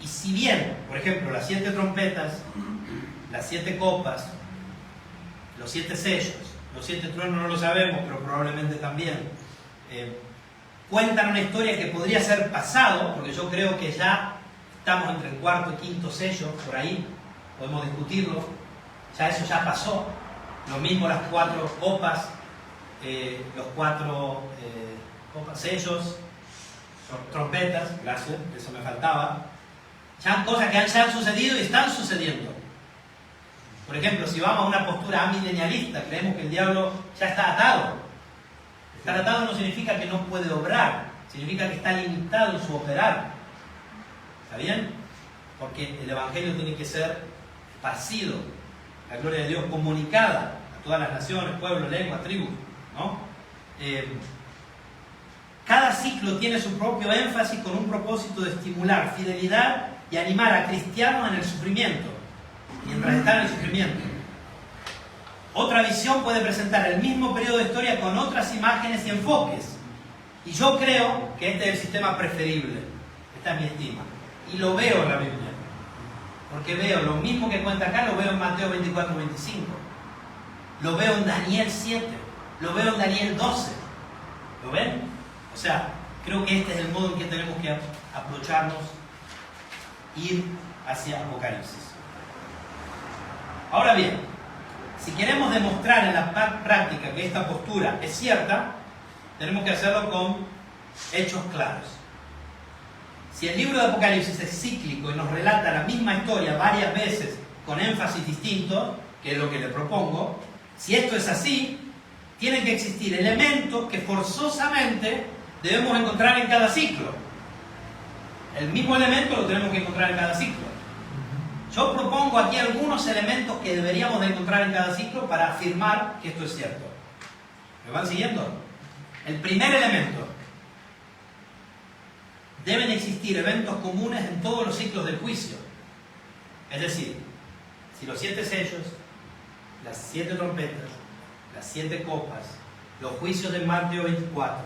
Y si bien, por ejemplo, las 7 trompetas, las 7 copas, los 7 sellos, los 7 truenos no lo sabemos, pero probablemente también, cuentan una historia que podría ser pasado, porque yo creo que ya estamos entre el 4º y 5º sello, por ahí, podemos discutirlo, ya eso ya pasó. Lo mismo las 4 copas, los 4 sellos, trompetas, gracias, eso me faltaba. Ya cosas que ya han sucedido y están sucediendo. Por ejemplo, si vamos a una postura amilenialista, creemos que el diablo ya está atado. Estar atado no significa que no puede obrar, significa que está limitado en su operar. ¿Está bien? Porque el Evangelio tiene que ser esparcido, la gloria de Dios comunicada a todas las naciones, pueblos, lenguas, tribus, ¿no? Cada ciclo tiene su propio énfasis con un propósito de estimular fidelidad y animar a cristianos en el sufrimiento, mientras están en el sufrimiento. Otra visión puede presentar el mismo periodo de historia con otras imágenes y enfoques. Y yo creo que este es el sistema preferible. Esta es mi estima. Y lo veo en la Biblia. Porque veo lo mismo que cuenta acá, lo veo en Mateo 24, 25. Lo veo en Daniel 7. Lo veo en Daniel 12. ¿Lo ven? O sea, creo que este es el modo en que tenemos que aprovecharnos, ir hacia Apocalipsis. Ahora bien, si queremos demostrar en la práctica que esta postura es cierta, tenemos que hacerlo con hechos claros. Si el libro de Apocalipsis es cíclico y nos relata la misma historia varias veces con énfasis distinto, que es lo que le propongo, si esto es así, tienen que existir elementos que forzosamente debemos encontrar en cada ciclo. El mismo elemento lo tenemos que encontrar en cada ciclo. Yo propongo aquí algunos elementos que deberíamos de encontrar en cada ciclo para afirmar que esto es cierto. ¿Me van siguiendo? El primer elemento. Deben existir eventos comunes en todos los ciclos del juicio. Es decir, si los 7 sellos, las 7 trompetas, las 7 copas, los juicios de Mateo 24,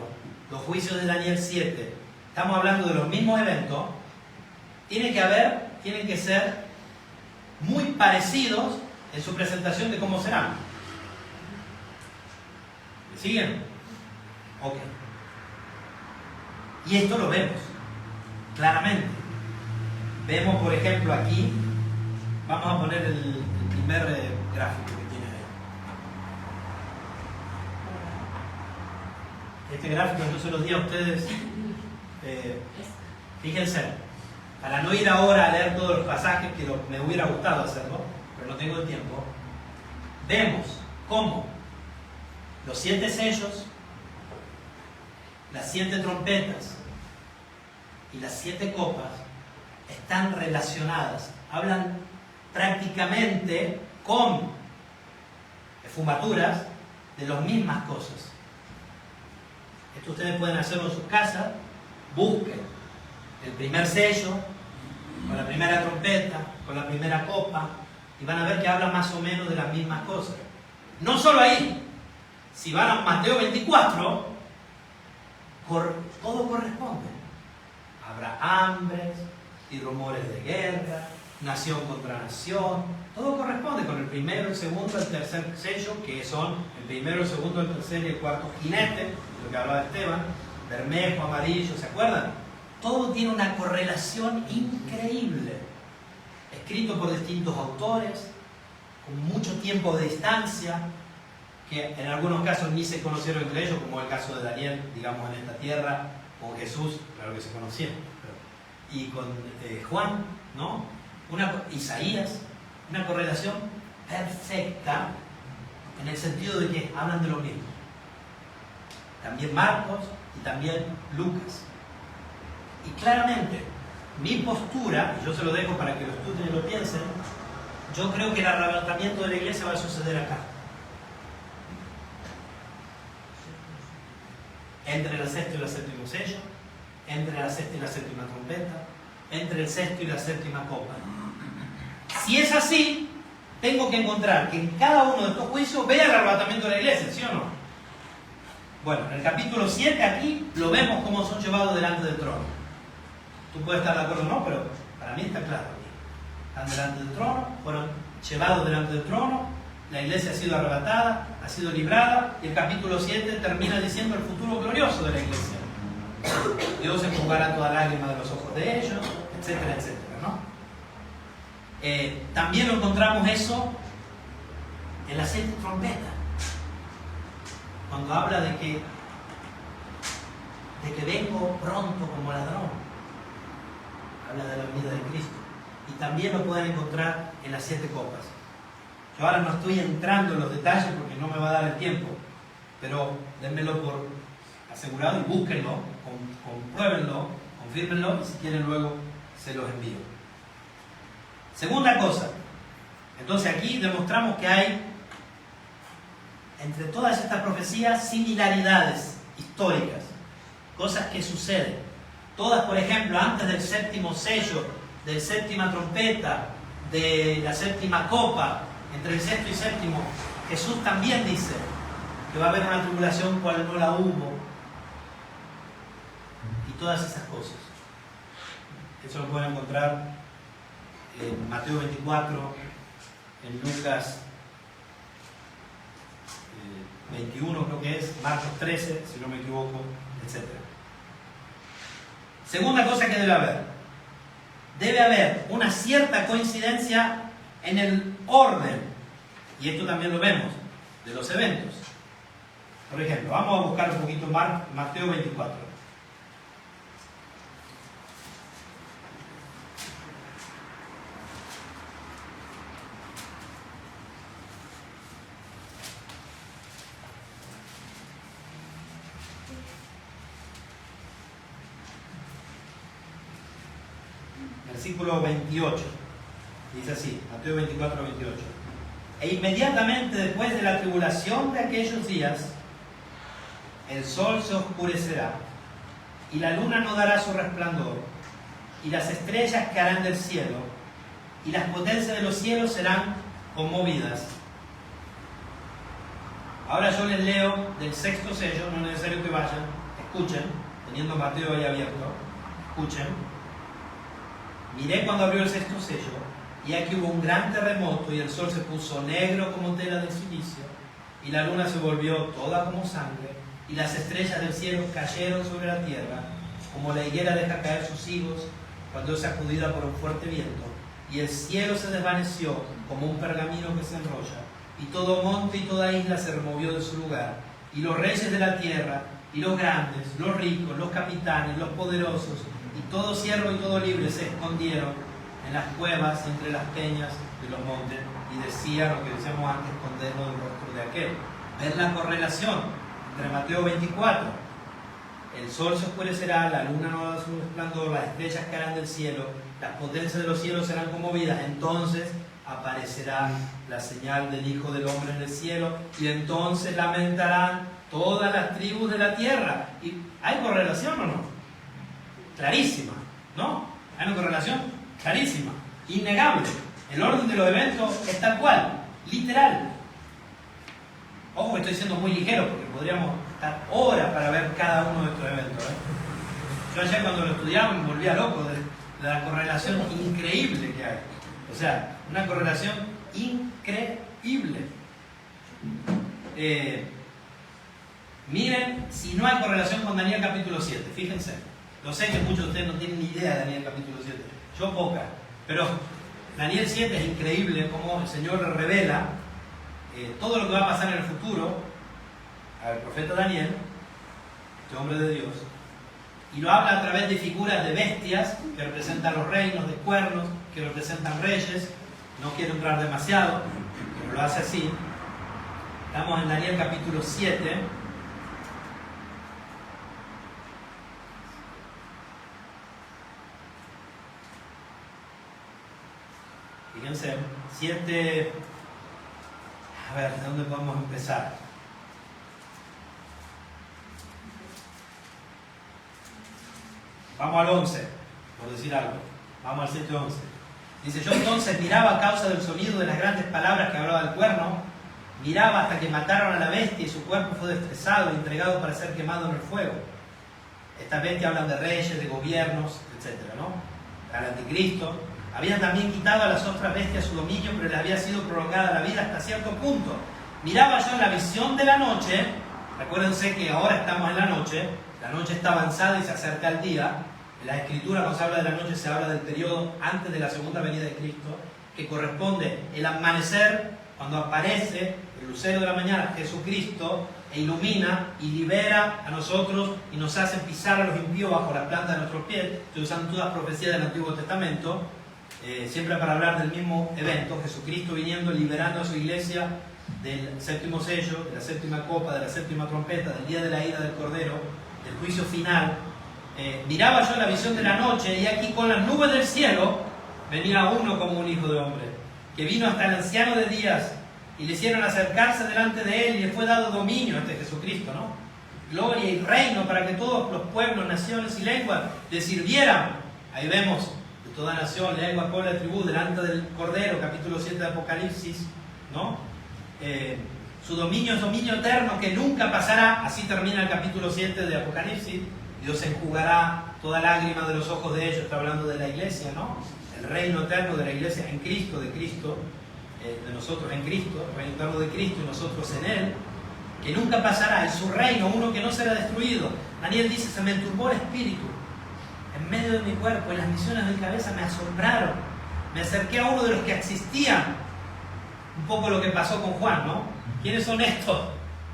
los juicios de Daniel 7, estamos hablando de los mismos eventos, tienen que ser muy parecidos en su presentación de cómo serán. ¿Me siguen? Ok. Y esto lo vemos claramente. Vemos, por ejemplo, aquí, vamos a poner el primer gráfico que tiene ahí. Este gráfico yo se los di a ustedes, fíjense, para no ir ahora a leer todos los pasajes, que me hubiera gustado hacerlo, pero no tengo el tiempo. Vemos cómo los 7 sellos, las 7 trompetas y las 7 copas están relacionadas, hablan prácticamente con esfumaturas de las mismas cosas. Esto ustedes pueden hacerlo en sus casas. Busquen el primer sello, con la primera trompeta, con la primera copa, y van a ver que habla más o menos de las mismas cosas. No solo ahí, si van a Mateo 24, todo corresponde. Habrá hambres y rumores de guerra, nación contra nación, todo corresponde con el primero, el segundo, el tercer sello, que son el primero, el segundo, el tercer y el cuarto jinete, lo que hablaba Esteban, bermejo, amarillo, ¿se acuerdan? Todo tiene una correlación increíble, escrito por distintos autores, con mucho tiempo de distancia, que en algunos casos ni se conocieron entre ellos, como el caso de Daniel, digamos, en esta tierra, con Jesús, claro que se conocieron, y con Juan, ¿no? Isaías, una correlación perfecta, en el sentido de que hablan de lo mismo. También Marcos y también Lucas. Y claramente, mi postura, y yo se lo dejo para que lo estudien y lo piensen, yo creo que el arrebatamiento de la iglesia va a suceder acá. Entre el sexto y el séptimo sello, entre la sexta y la séptima trompeta, entre el sexto y la séptima copa. Si es así, tengo que encontrar que en cada uno de estos juicios vea el arrebatamiento de la iglesia, ¿sí o no? Bueno, en el capítulo 7 aquí lo vemos cómo son llevados delante del trono. Tú puedes estar de acuerdo o no, pero para mí está claro. Están delante del trono, fueron llevados delante del trono, la iglesia ha sido arrebatada, ha sido librada, y el capítulo 7 termina diciendo el futuro glorioso de la iglesia. Dios enjugará toda lágrima de los ojos de ellos, etcétera, etcétera, ¿no? También lo encontramos eso en la sexta trompeta, cuando habla de que vengo pronto como ladrón. Habla de la venida de Cristo. Y también lo pueden encontrar en las 7 copas. Yo ahora no estoy entrando en los detalles porque no me va a dar el tiempo, pero dénmelo por asegurado y búsquenlo, compruébenlo, confírmenlo, y si quieren luego se los envío. Segunda cosa, entonces aquí demostramos que hay entre todas estas profecías similaridades históricas, cosas que suceden. Todas, por ejemplo, antes del séptimo sello, de la séptima trompeta, de la séptima copa, entre el sexto y séptimo, Jesús también dice que va a haber una tribulación cual no la hubo, y todas esas cosas. Eso lo pueden encontrar en Mateo 24, en Lucas 21 creo que es, Marcos 13, si no me equivoco, etc. Segunda cosa que debe haber. Debe haber una cierta coincidencia en el orden, y esto también lo vemos, de los eventos. Por ejemplo, vamos a buscar un poquito Mateo 24. Versículo 28, dice así, Mateo 24, 28. E inmediatamente después de la tribulación de aquellos días, el sol se oscurecerá, y la luna no dará su resplandor, y las estrellas caerán del cielo, y las potencias de los cielos serán conmovidas. Ahora yo les leo del sexto sello, no es necesario que vayan, escuchen, teniendo Mateo ahí abierto, escuchen. Miré cuando abrió el sexto sello, y aquí hubo un gran terremoto, y el sol se puso negro como tela de silicio, y la luna se volvió toda como sangre, y las estrellas del cielo cayeron sobre la tierra, como la higuera deja caer sus higos cuando es sacudida por un fuerte viento, y el cielo se desvaneció como un pergamino que se enrolla, y todo monte y toda isla se removió de su lugar, y los reyes de la tierra, y los grandes, los ricos, los capitanes, los poderosos, y todo siervo y todo libre se escondieron en las cuevas entre las peñas de los montes, y decía lo que decíamos antes, escondernos del rostro de aquel. Ver la correlación entre Mateo 24, el sol se oscurecerá, la luna no dará su resplandor, las estrellas caerán del cielo, las potencias de los cielos serán conmovidas, entonces aparecerá la señal del Hijo del Hombre en el cielo, y entonces lamentarán todas las tribus de la tierra. ¿Y hay correlación o no? Clarísima, ¿no? Hay una correlación clarísima, innegable. El orden de los eventos es tal cual, literal. Ojo que estoy siendo muy ligero porque podríamos estar horas para ver cada uno de estos eventos, ¿eh? Yo ayer cuando lo estudiaba me volvía loco de la correlación increíble que hay. O sea, una correlación increíble. Miren, si no hay correlación con Daniel capítulo 7, fíjense. Lo sé que muchos de ustedes no tienen ni idea de Daniel capítulo 7. Yo poca. Pero Daniel 7 es increíble cómo el Señor revela todo lo que va a pasar en el futuro al profeta Daniel, este hombre de Dios. Y lo habla a través de figuras de bestias que representan los reinos, de cuernos que representan reyes. No quiero entrar demasiado, pero lo hace así. Estamos en Daniel capítulo 7. Fíjense, 7... A ver, ¿de dónde podemos empezar? Vamos al 11, por decir algo. Vamos al 7:11. Dice, yo entonces miraba a causa del sonido de las grandes palabras que hablaba el cuerno, miraba hasta que mataron a la bestia y su cuerpo fue destrozado y entregado para ser quemado en el fuego. Estas bestias hablan de reyes, de gobiernos, etc., ¿no? Al anticristo. Habían también quitado a las otras bestias su dominio, pero les había sido prolongada la vida hasta cierto punto. Miraba yo en la visión de la noche. Recuérdense que ahora estamos en la noche está avanzada y se acerca el día. En la Escritura, cuando se habla de la noche, se habla del periodo antes de la segunda venida de Cristo, que corresponde el amanecer, cuando aparece el lucero de la mañana, Jesucristo, e ilumina y libera a nosotros y nos hace pisar a los impíos bajo la planta de nuestros pies. Estoy usando todas las profecías del Antiguo Testamento, siempre para hablar del mismo evento, Jesucristo viniendo, liberando a su iglesia del séptimo sello, de la séptima copa, de la séptima trompeta, del día de la ira del Cordero, del juicio final. Miraba yo la visión de la noche y aquí con las nubes del cielo venía uno como un hijo de hombre, que vino hasta el anciano de días y le hicieron acercarse delante de él y le fue dado dominio, este Jesucristo, ¿no? Gloria y reino para que todos los pueblos, naciones y lenguas le sirvieran. Ahí vemos de toda nación, lengua, pueblo y tribu delante del Cordero, capítulo 7 de Apocalipsis, ¿no? Su dominio es dominio eterno que nunca pasará. Así termina el capítulo 7 de Apocalipsis. Dios enjugará toda lágrima de los ojos de ellos. Está hablando de la iglesia, ¿no? El reino eterno de la iglesia en Cristo, de Cristo, de nosotros en Cristo, el reino eterno de Cristo y nosotros en Él, que nunca pasará. Es su reino, uno que no será destruido. Daniel dice, se me enturbó el espíritu en medio de mi cuerpo y las visiones de mi cabeza me asombraron. Me acerqué a uno de los que existían. Un poco lo que pasó con Juan, ¿no? ¿Quiénes son estos?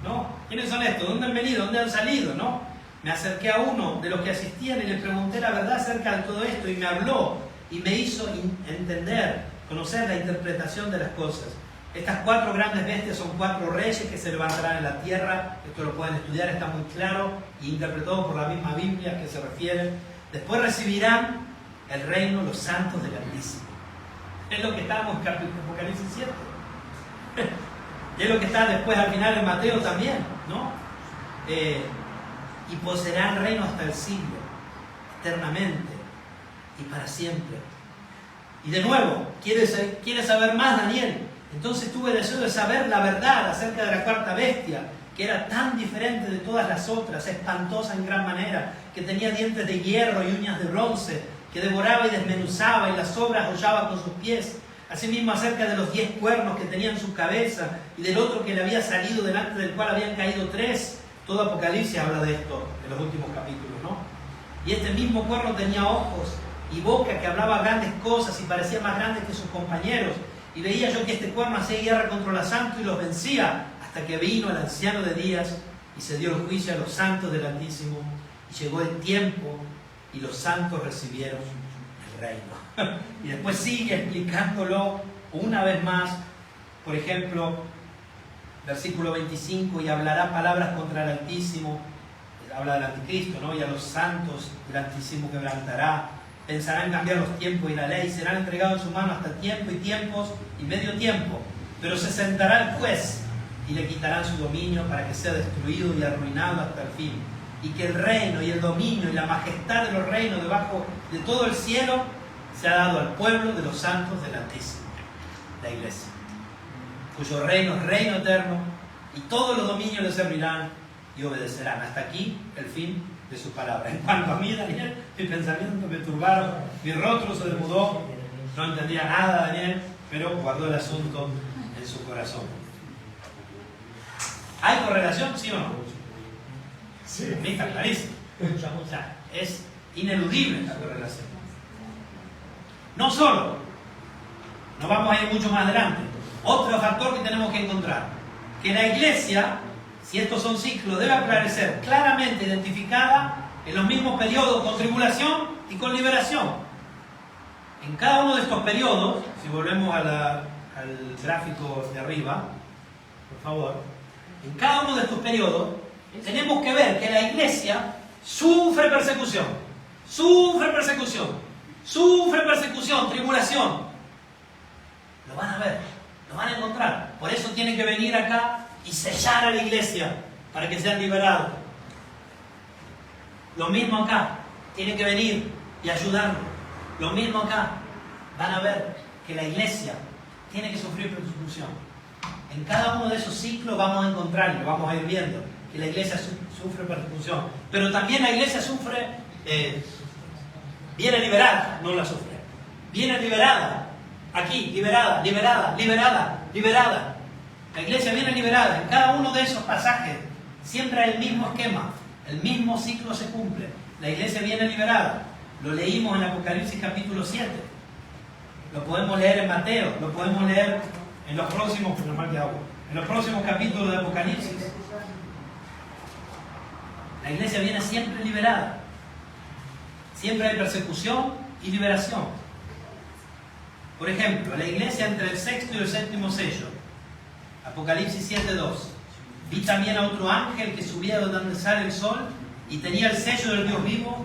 ¿No? ¿Quiénes son estos? ¿Dónde han venido? ¿Dónde han salido? ¿No? Me acerqué a uno de los que asistían y le pregunté la verdad acerca de todo esto y me habló y me hizo entender, conocer la interpretación de las cosas. Estas 4 grandes bestias son 4 reyes que se levantarán en la tierra. Esto lo pueden estudiar, está muy claro y interpretado por la misma Biblia que se refiere. Después recibirán el reino los santos del Altísimo. Es lo que estábamos en Apocalipsis 7. Y es lo que está después al final en Mateo también, ¿no? Y poseerán el reino hasta el siglo, eternamente y para siempre. Y de nuevo, ¿quiere saber más Daniel? Entonces tuve deseo de saber la verdad acerca de la cuarta bestia, que era tan diferente de todas las otras, espantosa en gran manera, que tenía dientes de hierro y uñas de bronce, que devoraba y desmenuzaba y las sobras hollaba con sus pies. Asimismo acerca de los 10 cuernos que tenía en su cabeza y del otro que le había salido delante del cual habían caído 3. Todo Apocalipsis habla de esto en los últimos capítulos, ¿no? Y este mismo cuerno tenía ojos y boca que hablaba grandes cosas y parecía más grande que sus compañeros. Y veía yo que este cuerno hacía guerra contra los santos y los vencía, hasta que vino el anciano de días y se dio el juicio a los santos del Altísimo. Y llegó el tiempo y los santos recibieron el reino. Y después sigue explicándolo una vez más. Por ejemplo, versículo 25, y hablará palabras contra el Altísimo. Habla del anticristo, ¿no? Y a los santos el Altísimo quebrantará. Pensará en cambiar los tiempos y la ley. Serán entregados en su mano hasta tiempo y tiempos y medio tiempo. Pero se sentará el juez y le quitarán su dominio para que sea destruido y arruinado hasta el fin. Y que el reino y el dominio y la majestad de los reinos debajo de todo el cielo se ha dado al pueblo de los santos del Altísimo, la Iglesia, cuyo reino es reino eterno, y todos los dominios le servirán y obedecerán. Hasta aquí el fin de su palabra. En cuanto a mí, Daniel, mi pensamiento me turbaron, mi rostro se desmudó, no entendía nada, Daniel, pero guardó el asunto en su corazón. ¿Hay correlación, sí o no? Sí. A mí está clarísimo. O sea, es ineludible esta correlación. No solo, nos vamos a ir mucho más adelante. Otro factor que tenemos que encontrar, que la Iglesia, si estos son ciclos, debe aparecer claramente identificada en los mismos periodos con tribulación y con liberación. En cada uno de estos periodos, si volvemos al gráfico de arriba, por favor, en cada uno de estos periodos tenemos que ver que la Iglesia sufre persecución, tribulación. Lo van a ver, lo van a encontrar. Por eso tienen que venir acá y sellar a la Iglesia para que sean liberados. Lo mismo acá, tienen que venir y ayudarnos. Lo mismo acá, van a ver que la Iglesia tiene que sufrir persecución. En cada uno de esos ciclos vamos a encontrarlo, vamos a ir viendo que la Iglesia sufre persecución. Pero también la Iglesia sufre, viene liberada, no la sufre. Viene liberada, aquí, liberada. La Iglesia viene liberada. En cada uno de esos pasajes siempre hay el mismo esquema, el mismo ciclo se cumple. La Iglesia viene liberada. Lo leímos en Apocalipsis capítulo 7. Lo podemos leer en Mateo, lo podemos leer en los próximos capítulos de Apocalipsis. La Iglesia viene siempre liberada. Siempre hay persecución y liberación. Por ejemplo, la Iglesia entre el sexto y el séptimo sello. Apocalipsis 7:2. Vi también a otro ángel que subía de donde sale el sol y tenía el sello del Dios vivo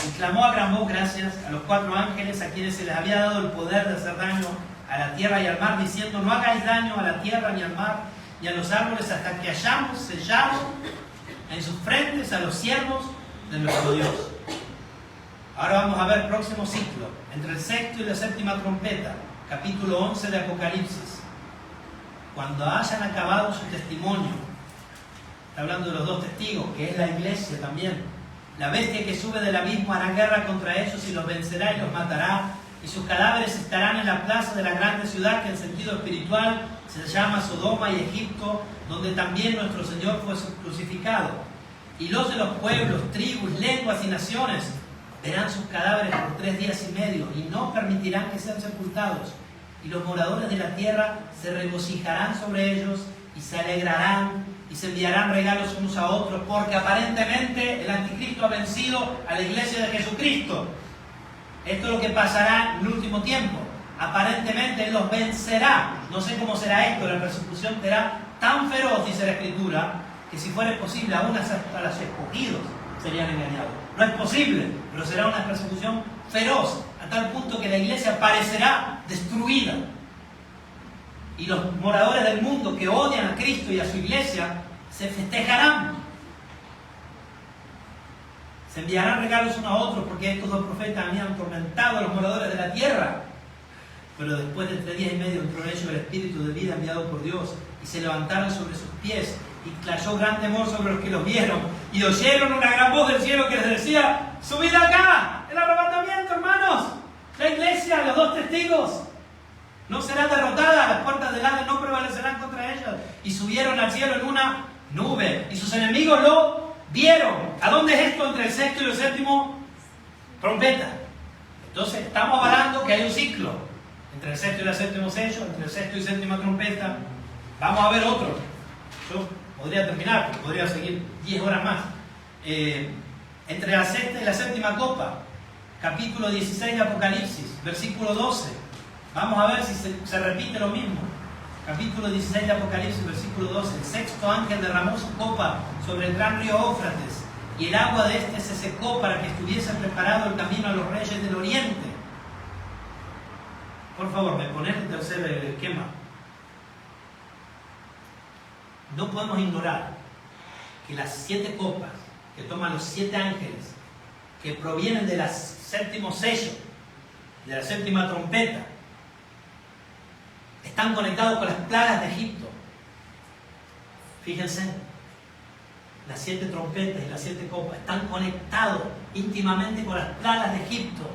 y clamó a gran voz gracias a los 4 ángeles a quienes se les había dado el poder de hacer daño a la tierra y al mar, diciendo: no hagáis daño a la tierra ni al mar ni a los árboles hasta que hayamos sellado en sus frentes a los siervos de nuestro Dios. Ahora vamos a ver el próximo ciclo, entre el sexto y la séptima trompeta, capítulo 11 de Apocalipsis. Cuando hayan acabado su testimonio, está hablando de los 2 testigos, que es la Iglesia también, la bestia que sube del abismo hará guerra contra ellos y los vencerá y los matará, y sus cadáveres estarán en la plaza de la grande ciudad que en sentido espiritual se llama Sodoma y Egipto, donde también nuestro Señor fue crucificado. Y los de los pueblos, tribus, lenguas y naciones verán sus cadáveres por 3 días y medio y no permitirán que sean sepultados. Y los moradores de la tierra se regocijarán sobre ellos y se alegrarán y se enviarán regalos unos a otros, porque aparentemente el anticristo ha vencido a la Iglesia de Jesucristo. Esto es lo que pasará en el último tiempo. Aparentemente Él los vencerá. No sé cómo será esto, la persecución será tan feroz, dice la Escritura, que si fuera posible, aún hasta los escogidos serían engañados. No es posible, pero será una persecución feroz, a tal punto que la Iglesia parecerá destruida. Y los moradores del mundo que odian a Cristo y a su Iglesia se festejarán. Se enviarán regalos unos a otros porque estos 2 profetas habían atormentado a los moradores de la tierra. Pero después de 3 días y medio entró en ellos el Espíritu de vida enviado por Dios y se levantaron sobre sus pies y cayó gran temor sobre los que los vieron y oyeron una gran voz del cielo que les decía: subid acá, el arrebatamiento, hermanos. La Iglesia, los 2 testigos, no será derrotada, las puertas del Hades no prevalecerán contra ellos. Y subieron al cielo en una nube y sus enemigos lo vieron. ¿A dónde es esto entre el sexto y el séptimo trompeta? Entonces estamos hablando que hay un ciclo entre el sexto y el séptimo sello, entre el sexto y séptima trompeta. Vamos a ver otro. Yo podría terminar, pero podría seguir 10 horas más. Entre la sexta y la séptima copa, capítulo 16 de Apocalipsis, versículo 12. Vamos a ver si se repite lo mismo. Capítulo 16 de Apocalipsis, versículo 12. El sexto ángel derramó su copa sobre el gran río Éufrates, y el agua de este se secó para que estuviese preparado el camino a los reyes del oriente. Por favor, ¿me pones el tercer esquema? no podemos ignorar que las 7 copas que toman los 7 ángeles, que provienen del séptimo sello, de la séptima trompeta, están conectados con las plagas de Egipto. Fíjense, las 7 trompetas y las 7 copas están conectados íntimamente con las plagas de Egipto.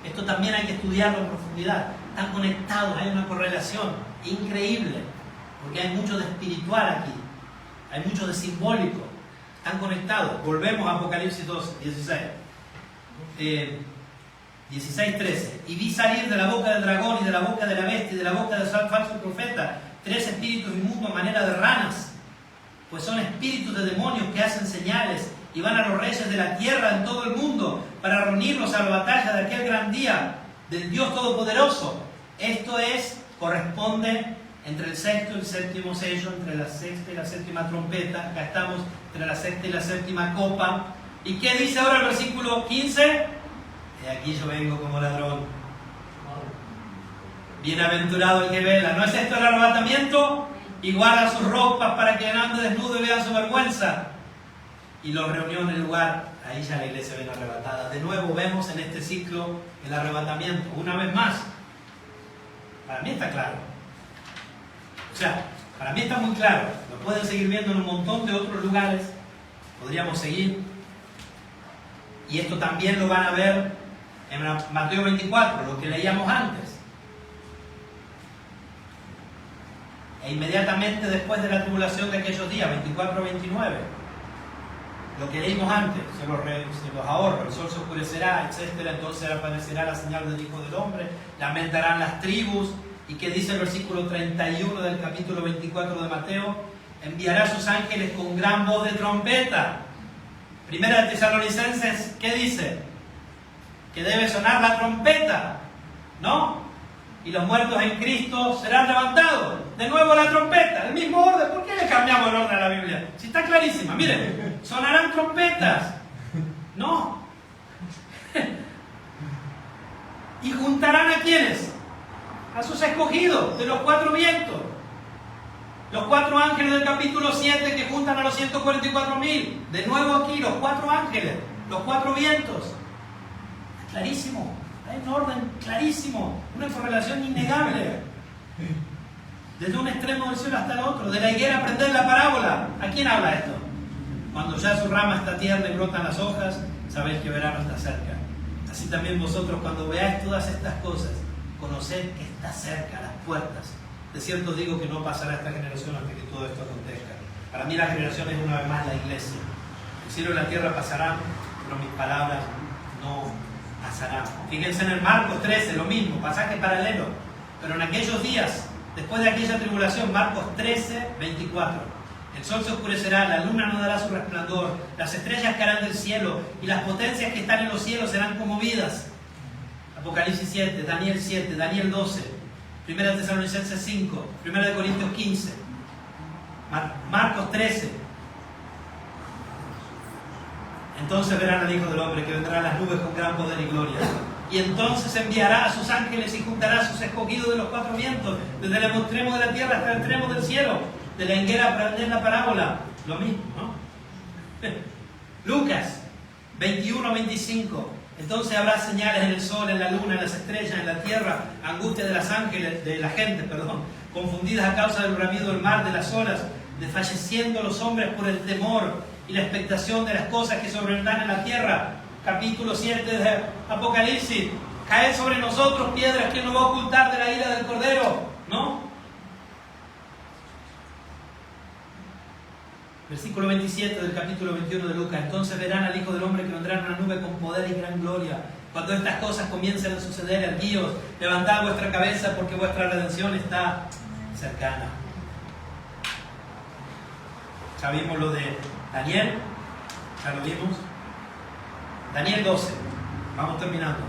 Esto también hay que estudiarlo en profundidad. Están conectados, hay una correlación increíble, porque hay mucho de espiritual aquí, hay mucho de simbólico. Están conectados. Volvemos a Apocalipsis 2, 16, 13. Y vi salir de la boca del dragón y de la boca de la bestia y de la boca del falso profeta 3 espíritus inmundos a manera de ranas, pues son espíritus de demonios que hacen señales y van a los reyes de la tierra en todo el mundo para reunirlos a la batalla de aquel gran día del Dios Todopoderoso. Esto corresponde entre el sexto y el séptimo sello, entre la sexta y la séptima trompeta. Acá estamos entre la sexta y la séptima copa. ¿Y qué dice ahora el versículo 15? Y aquí yo vengo como ladrón. Bienaventurado el que vela. ¿No es esto el arrebatamiento? Y guarda sus ropas para que ande desnudo y vean su vergüenza. Y los reunió en el lugar. Ahí ya la iglesia viene arrebatada. De nuevo vemos en este ciclo el arrebatamiento. Una vez más. Para mí está claro. O sea, para mí está muy claro. Lo pueden seguir viendo en un montón de otros lugares. Podríamos seguir. Y esto también lo van a ver en Mateo 24, lo que leíamos antes. E inmediatamente después de la tribulación de aquellos días, 24-29, lo que leímos antes, se los ahorro, el sol se oscurecerá, etc. Entonces aparecerá la señal del Hijo del Hombre, lamentarán las tribus. ¿Y qué dice el versículo 31 del capítulo 24 de Mateo? Enviará a sus ángeles con gran voz de trompeta. Primera de Tesalonicenses, ¿qué dice? Que debe sonar la trompeta, ¿no? Y los muertos en Cristo serán levantados. De nuevo la trompeta, el mismo orden. ¿Por qué le cambiamos el orden a la Biblia? Si está clarísima, miren, sonarán trompetas, ¿no? ¿Y juntarán a quiénes? A sus escogidos de los 4 vientos. Los 4 ángeles del capítulo 7 que juntan a los 144.000. De nuevo aquí, los 4 ángeles, los 4 vientos. Es clarísimo, hay un orden clarísimo, una correlación innegable. Desde un extremo del cielo hasta el otro. De la higuera aprender la parábola. ¿A quién habla esto? Cuando ya su rama está tierna y brotan las hojas, sabéis que verano está cerca. Así también vosotros, cuando veáis todas estas cosas, conoced que está cerca a las puertas. De cierto digo que no pasará esta generación hasta que todo esto acontezca. Para mí la generación es una vez más la iglesia. El cielo y la tierra pasarán, pero mis palabras no pasarán. Fíjense en el Marcos 13, lo mismo, pasaje paralelo. Pero en aquellos días, después de aquella tribulación, Marcos 13, 24. El sol se oscurecerá, la luna no dará su resplandor, las estrellas caerán del cielo y las potencias que están en los cielos serán conmovidas. Apocalipsis 7, Daniel 7, Daniel 12, 1 Tesalonicenses 5, 1 Corintios 15, Marcos 13. Entonces verán al Hijo del Hombre que vendrá en las nubes con gran poder y gloria. Y entonces enviará a sus ángeles y juntará a sus escogidos de los 4 vientos, desde el extremo de la tierra hasta el extremo del cielo. De la higuera aprender la parábola, lo mismo, ¿no? Lucas 21, 25. Entonces habrá señales en el sol, en la luna, en las estrellas, en la tierra, angustia de la gente, confundidas a causa del bramido del mar, de las olas, desfalleciendo los hombres por el temor y la expectación de las cosas que sobrevendrán en la tierra. Capítulo 7 de Apocalipsis. Caed sobre nosotros piedras que no va a ocultar de la ira del Cordero, ¿no? Versículo 27 del capítulo 21 de Lucas. Entonces verán al Hijo del Hombre que vendrá en una nube con poder y gran gloria. Cuando estas cosas comiencen a suceder, erguíos, levantad vuestra cabeza porque vuestra redención está cercana. Ya vimos lo de Daniel, ya lo vimos. Daniel 12, vamos terminando.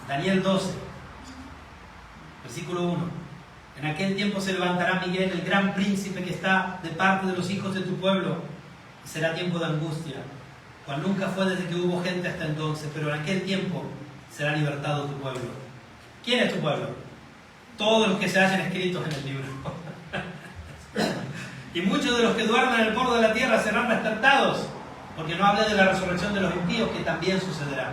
Daniel 12, versículo 1. En aquel tiempo se levantará Miguel, el gran príncipe que está de parte de los hijos de tu pueblo, y será tiempo de angustia, cual nunca fue desde que hubo gente hasta entonces, pero en aquel tiempo será libertado tu pueblo. ¿Quién es tu pueblo? Todos los que se hallen escritos en el libro. Y muchos de los que duermen en el polvo de la tierra serán despertados, porque no hablé de la resurrección de los impíos, que también sucederá.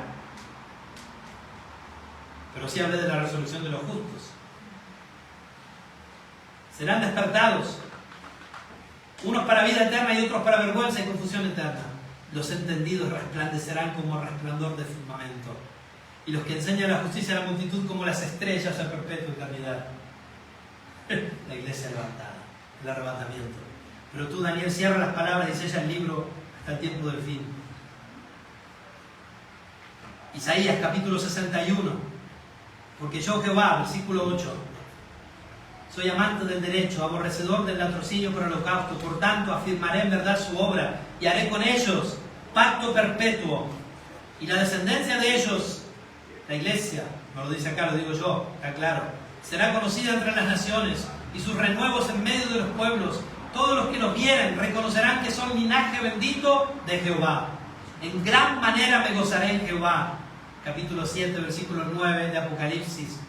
Pero sí hablé de la resurrección de los justos. Serán despertados, unos para vida eterna y otros para vergüenza y confusión eterna. Los entendidos resplandecerán como resplandor de firmamento, y los que enseñan la justicia a la multitud como las estrellas a perpetua eternidad. La iglesia levantada, el arrebatamiento. Pero tú, Daniel, cierra las palabras y sella el libro hasta el tiempo del fin. Isaías capítulo 61. Porque yo, Jehová, versículo 8, soy amante del derecho, aborrecedor del latrocinio por el holocausto. Por tanto, afirmaré en verdad su obra y haré con ellos pacto perpetuo. Y la descendencia de ellos, la iglesia, no lo dice acá, lo digo yo, está claro, será conocida entre las naciones y sus renuevos en medio de los pueblos. Todos los que los vieren reconocerán que son linaje bendito de Jehová. En gran manera me gozaré en Jehová. Capítulo 7, versículo 9 de Apocalipsis.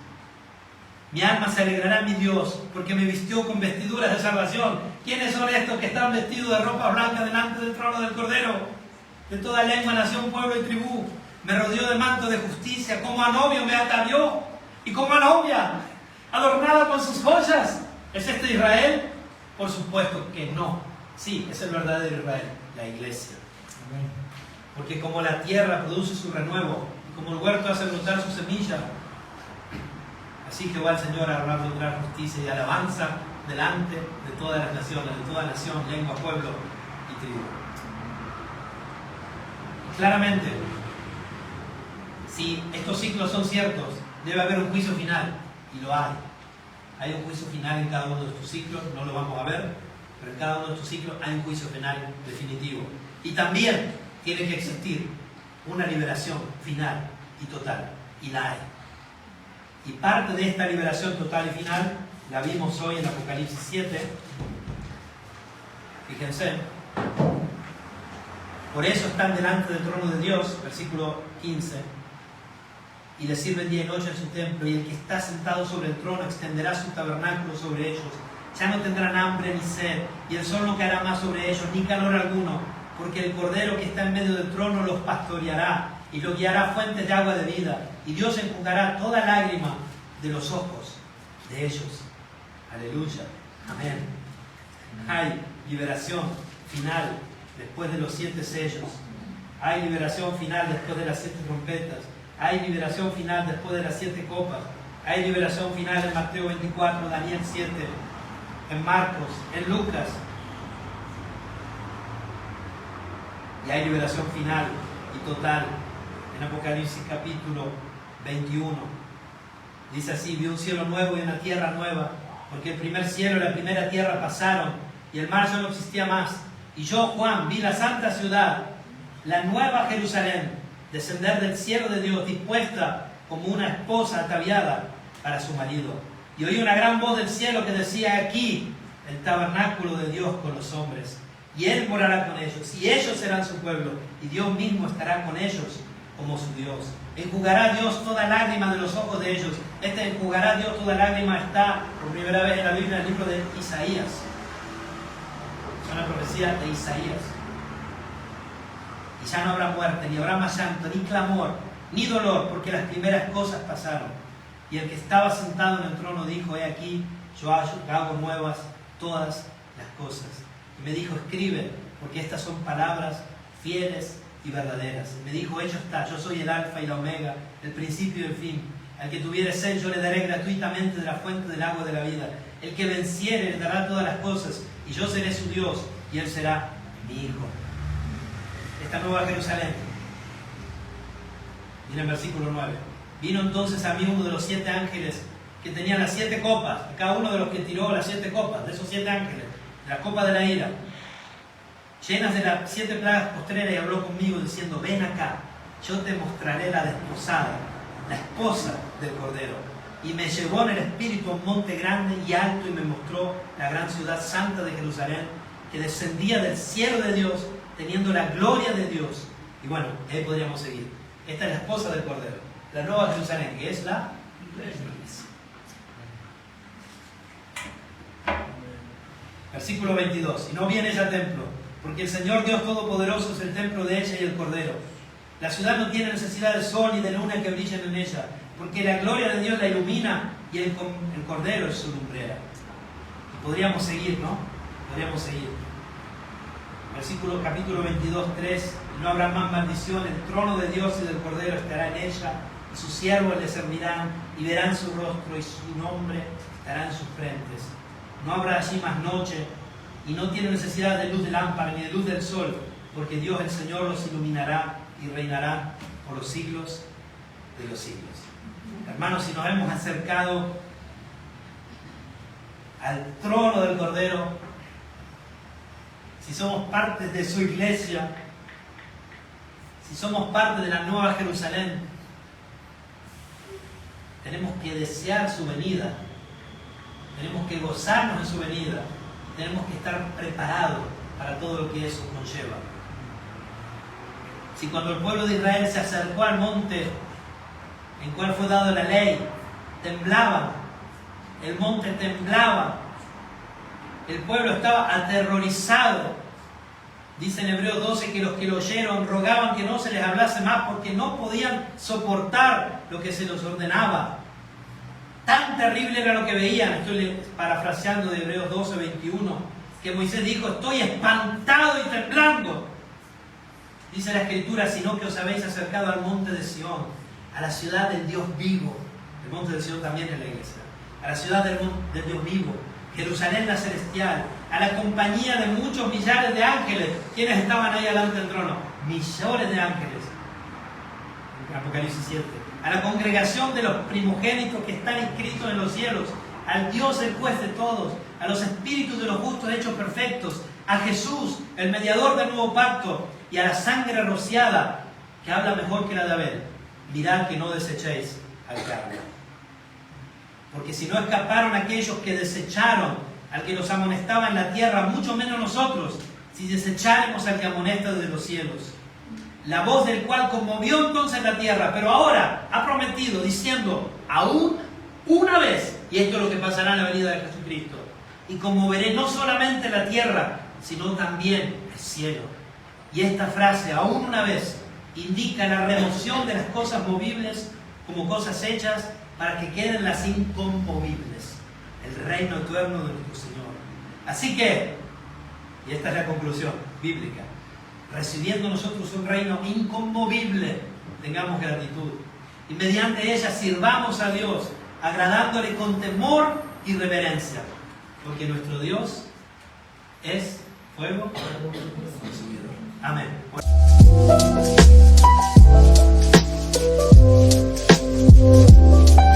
Mi alma se alegrará en mi Dios, porque me vistió con vestiduras de salvación. ¿Quiénes son estos que están vestidos de ropa blanca delante del trono del Cordero? De toda lengua, nación, pueblo y tribú. Me rodeó de manto de justicia, como a novio me atavió, y como a novia, adornada con sus joyas. ¿Es este Israel? Por supuesto que no. Sí, es el verdadero Israel, la iglesia. Porque como la tierra produce su renuevo, y como el huerto hace brotar su semilla, así Jehová el Señor hará brotar justicia y alabanza delante de todas las naciones, de toda nación, lengua, pueblo y tribu. Claramente, si estos ciclos son ciertos, debe haber un juicio final, y lo hay. Hay un juicio final en cada uno de estos ciclos, no lo vamos a ver, pero en cada uno de estos ciclos hay un juicio final definitivo. Y también tiene que existir una liberación final y total, y la hay. Y parte de esta liberación total y final la vimos hoy en Apocalipsis 7. Fíjense. Por eso están delante del trono de Dios, versículo 15, y le sirven día y noche en su templo, y el que está sentado sobre el trono extenderá su tabernáculo sobre ellos. Ya no tendrán hambre ni sed, y el sol no caerá más sobre ellos, ni calor alguno, porque el Cordero que está en medio del trono los pastoreará, y los guiará a fuentes de agua de vida, y Dios enjugará toda lágrima de los ojos de ellos. Aleluya. Amén. Hay liberación final después de los 7 sellos. Hay liberación final después de las 7 trompetas. Hay liberación final después de las 7 copas. Hay liberación final en Mateo 24, Daniel 7, en Marcos, en Lucas. Y hay liberación final y total en Apocalipsis capítulo 21. Dice así: vi un cielo nuevo y una tierra nueva, porque el primer cielo y la primera tierra pasaron, y el mar ya no existía más. Y yo, Juan, vi la santa ciudad, la nueva Jerusalén, descender del cielo de Dios, dispuesta como una esposa ataviada para su marido. Y oí una gran voz del cielo que decía: aquí el tabernáculo de Dios con los hombres, y Él morará con ellos, y ellos serán su pueblo, y Dios mismo estará con ellos como su Dios. Enjugará Dios toda lágrima de los ojos de ellos. Este enjugará Dios toda lágrima está por primera vez en la Biblia, en el libro de Isaías. Es una profecía de Isaías. Y ya no habrá muerte, ni habrá más llanto, ni clamor, ni dolor, porque las primeras cosas pasaron. Y el que estaba sentado en el trono dijo: he aquí, yo hago nuevas todas las cosas. Y me dijo: escribe, porque estas son palabras fieles y verdaderas. Y me dijo: hecho está, yo soy el alfa y la omega, el principio y el fin. Al que tuviere sed, yo le daré gratuitamente de la fuente del agua de la vida. El que venciere, le dará todas las cosas, y yo seré su Dios, y él será mi hijo. Esta nueva Jerusalén. Mira el versículo 9. Vino entonces a mí uno de los 7 ángeles que tenían las 7 copas, cada uno de los que tiró las 7 copas, de esos 7 ángeles, de la copa de la ira, llenas de las 7 plagas postreras, y habló conmigo diciendo: ven acá, yo te mostraré la desposada, la esposa del Cordero. Y me llevó en el espíritu a un monte grande y alto, y me mostró la gran ciudad santa de Jerusalén, que descendía del cielo de Dios, teniendo la gloria de Dios. Y bueno, ahí podríamos seguir. Esta es la esposa del Cordero, la nueva Jerusalén, que es la iglesia. Versículo 22. Y no viene ella al templo, porque el Señor Dios Todopoderoso es el templo de ella y el Cordero. La ciudad no tiene necesidad del sol ni de luna que brillen en ella, porque la gloria de Dios la ilumina y el Cordero es su lumbrera. Y podríamos seguir, ¿no? Podríamos seguir. Versículo capítulo 22, 3. No habrá más maldición, el trono de Dios y del Cordero estará en ella, y sus siervos le servirán, y verán su rostro, y su nombre estará en sus frentes. No habrá allí más noche, y no tiene necesidad de luz de lámpara ni de luz del sol, porque Dios el Señor los iluminará y reinará por los siglos de los siglos. Hermanos, si nos hemos acercado al trono del Cordero, si somos parte de su iglesia, si somos parte de la Nueva Jerusalén, tenemos que desear su venida, tenemos que gozarnos de su venida, tenemos que estar preparados para todo lo que eso conlleva. Si cuando el pueblo de Israel se acercó al monte en cual fue dada la ley, temblaban, el monte temblaba, el pueblo estaba aterrorizado. Dice en Hebreos 12 que los que lo oyeron rogaban que no se les hablase más porque no podían soportar lo que se les ordenaba. Tan terrible era lo que veían. Estoy parafraseando de Hebreos 12, 21, que Moisés dijo: estoy espantado y temblando. Dice la Escritura: sino que os habéis acercado al monte de Sión, a la ciudad del Dios vivo. El monte de Sión también es la iglesia. A la ciudad del Dios vivo, Jerusalén la celestial, a la compañía de muchos millares de ángeles. ¿Quiénes estaban ahí delante del trono? Millones de ángeles. En Apocalipsis 7. A la congregación de los primogénitos que están inscritos en los cielos, al Dios el juez de todos, a los espíritus de los justos hechos perfectos, a Jesús, el mediador del nuevo pacto, y a la sangre rociada, que habla mejor que la de Abel. Mirad que no desechéis al carne. Porque si no escaparon aquellos que desecharon al que los amonestaba en la tierra, mucho menos nosotros, si desecháremos al que amonesta desde los cielos. La voz del cual conmovió entonces la tierra, pero ahora ha prometido, diciendo: aún una vez, y esto es lo que pasará en la venida de Jesucristo, y conmoveré no solamente la tierra, sino también el cielo. Y esta frase, aún una vez, indica la remoción de las cosas movibles como cosas hechas para que queden las inconmovibles, el reino eterno de nuestro Señor. Así que, y esta es la conclusión bíblica, recibiendo nosotros un reino inconmovible, tengamos gratitud y mediante ella sirvamos a Dios, agradándole con temor y reverencia, porque nuestro Dios es fuego consumidor. Amén.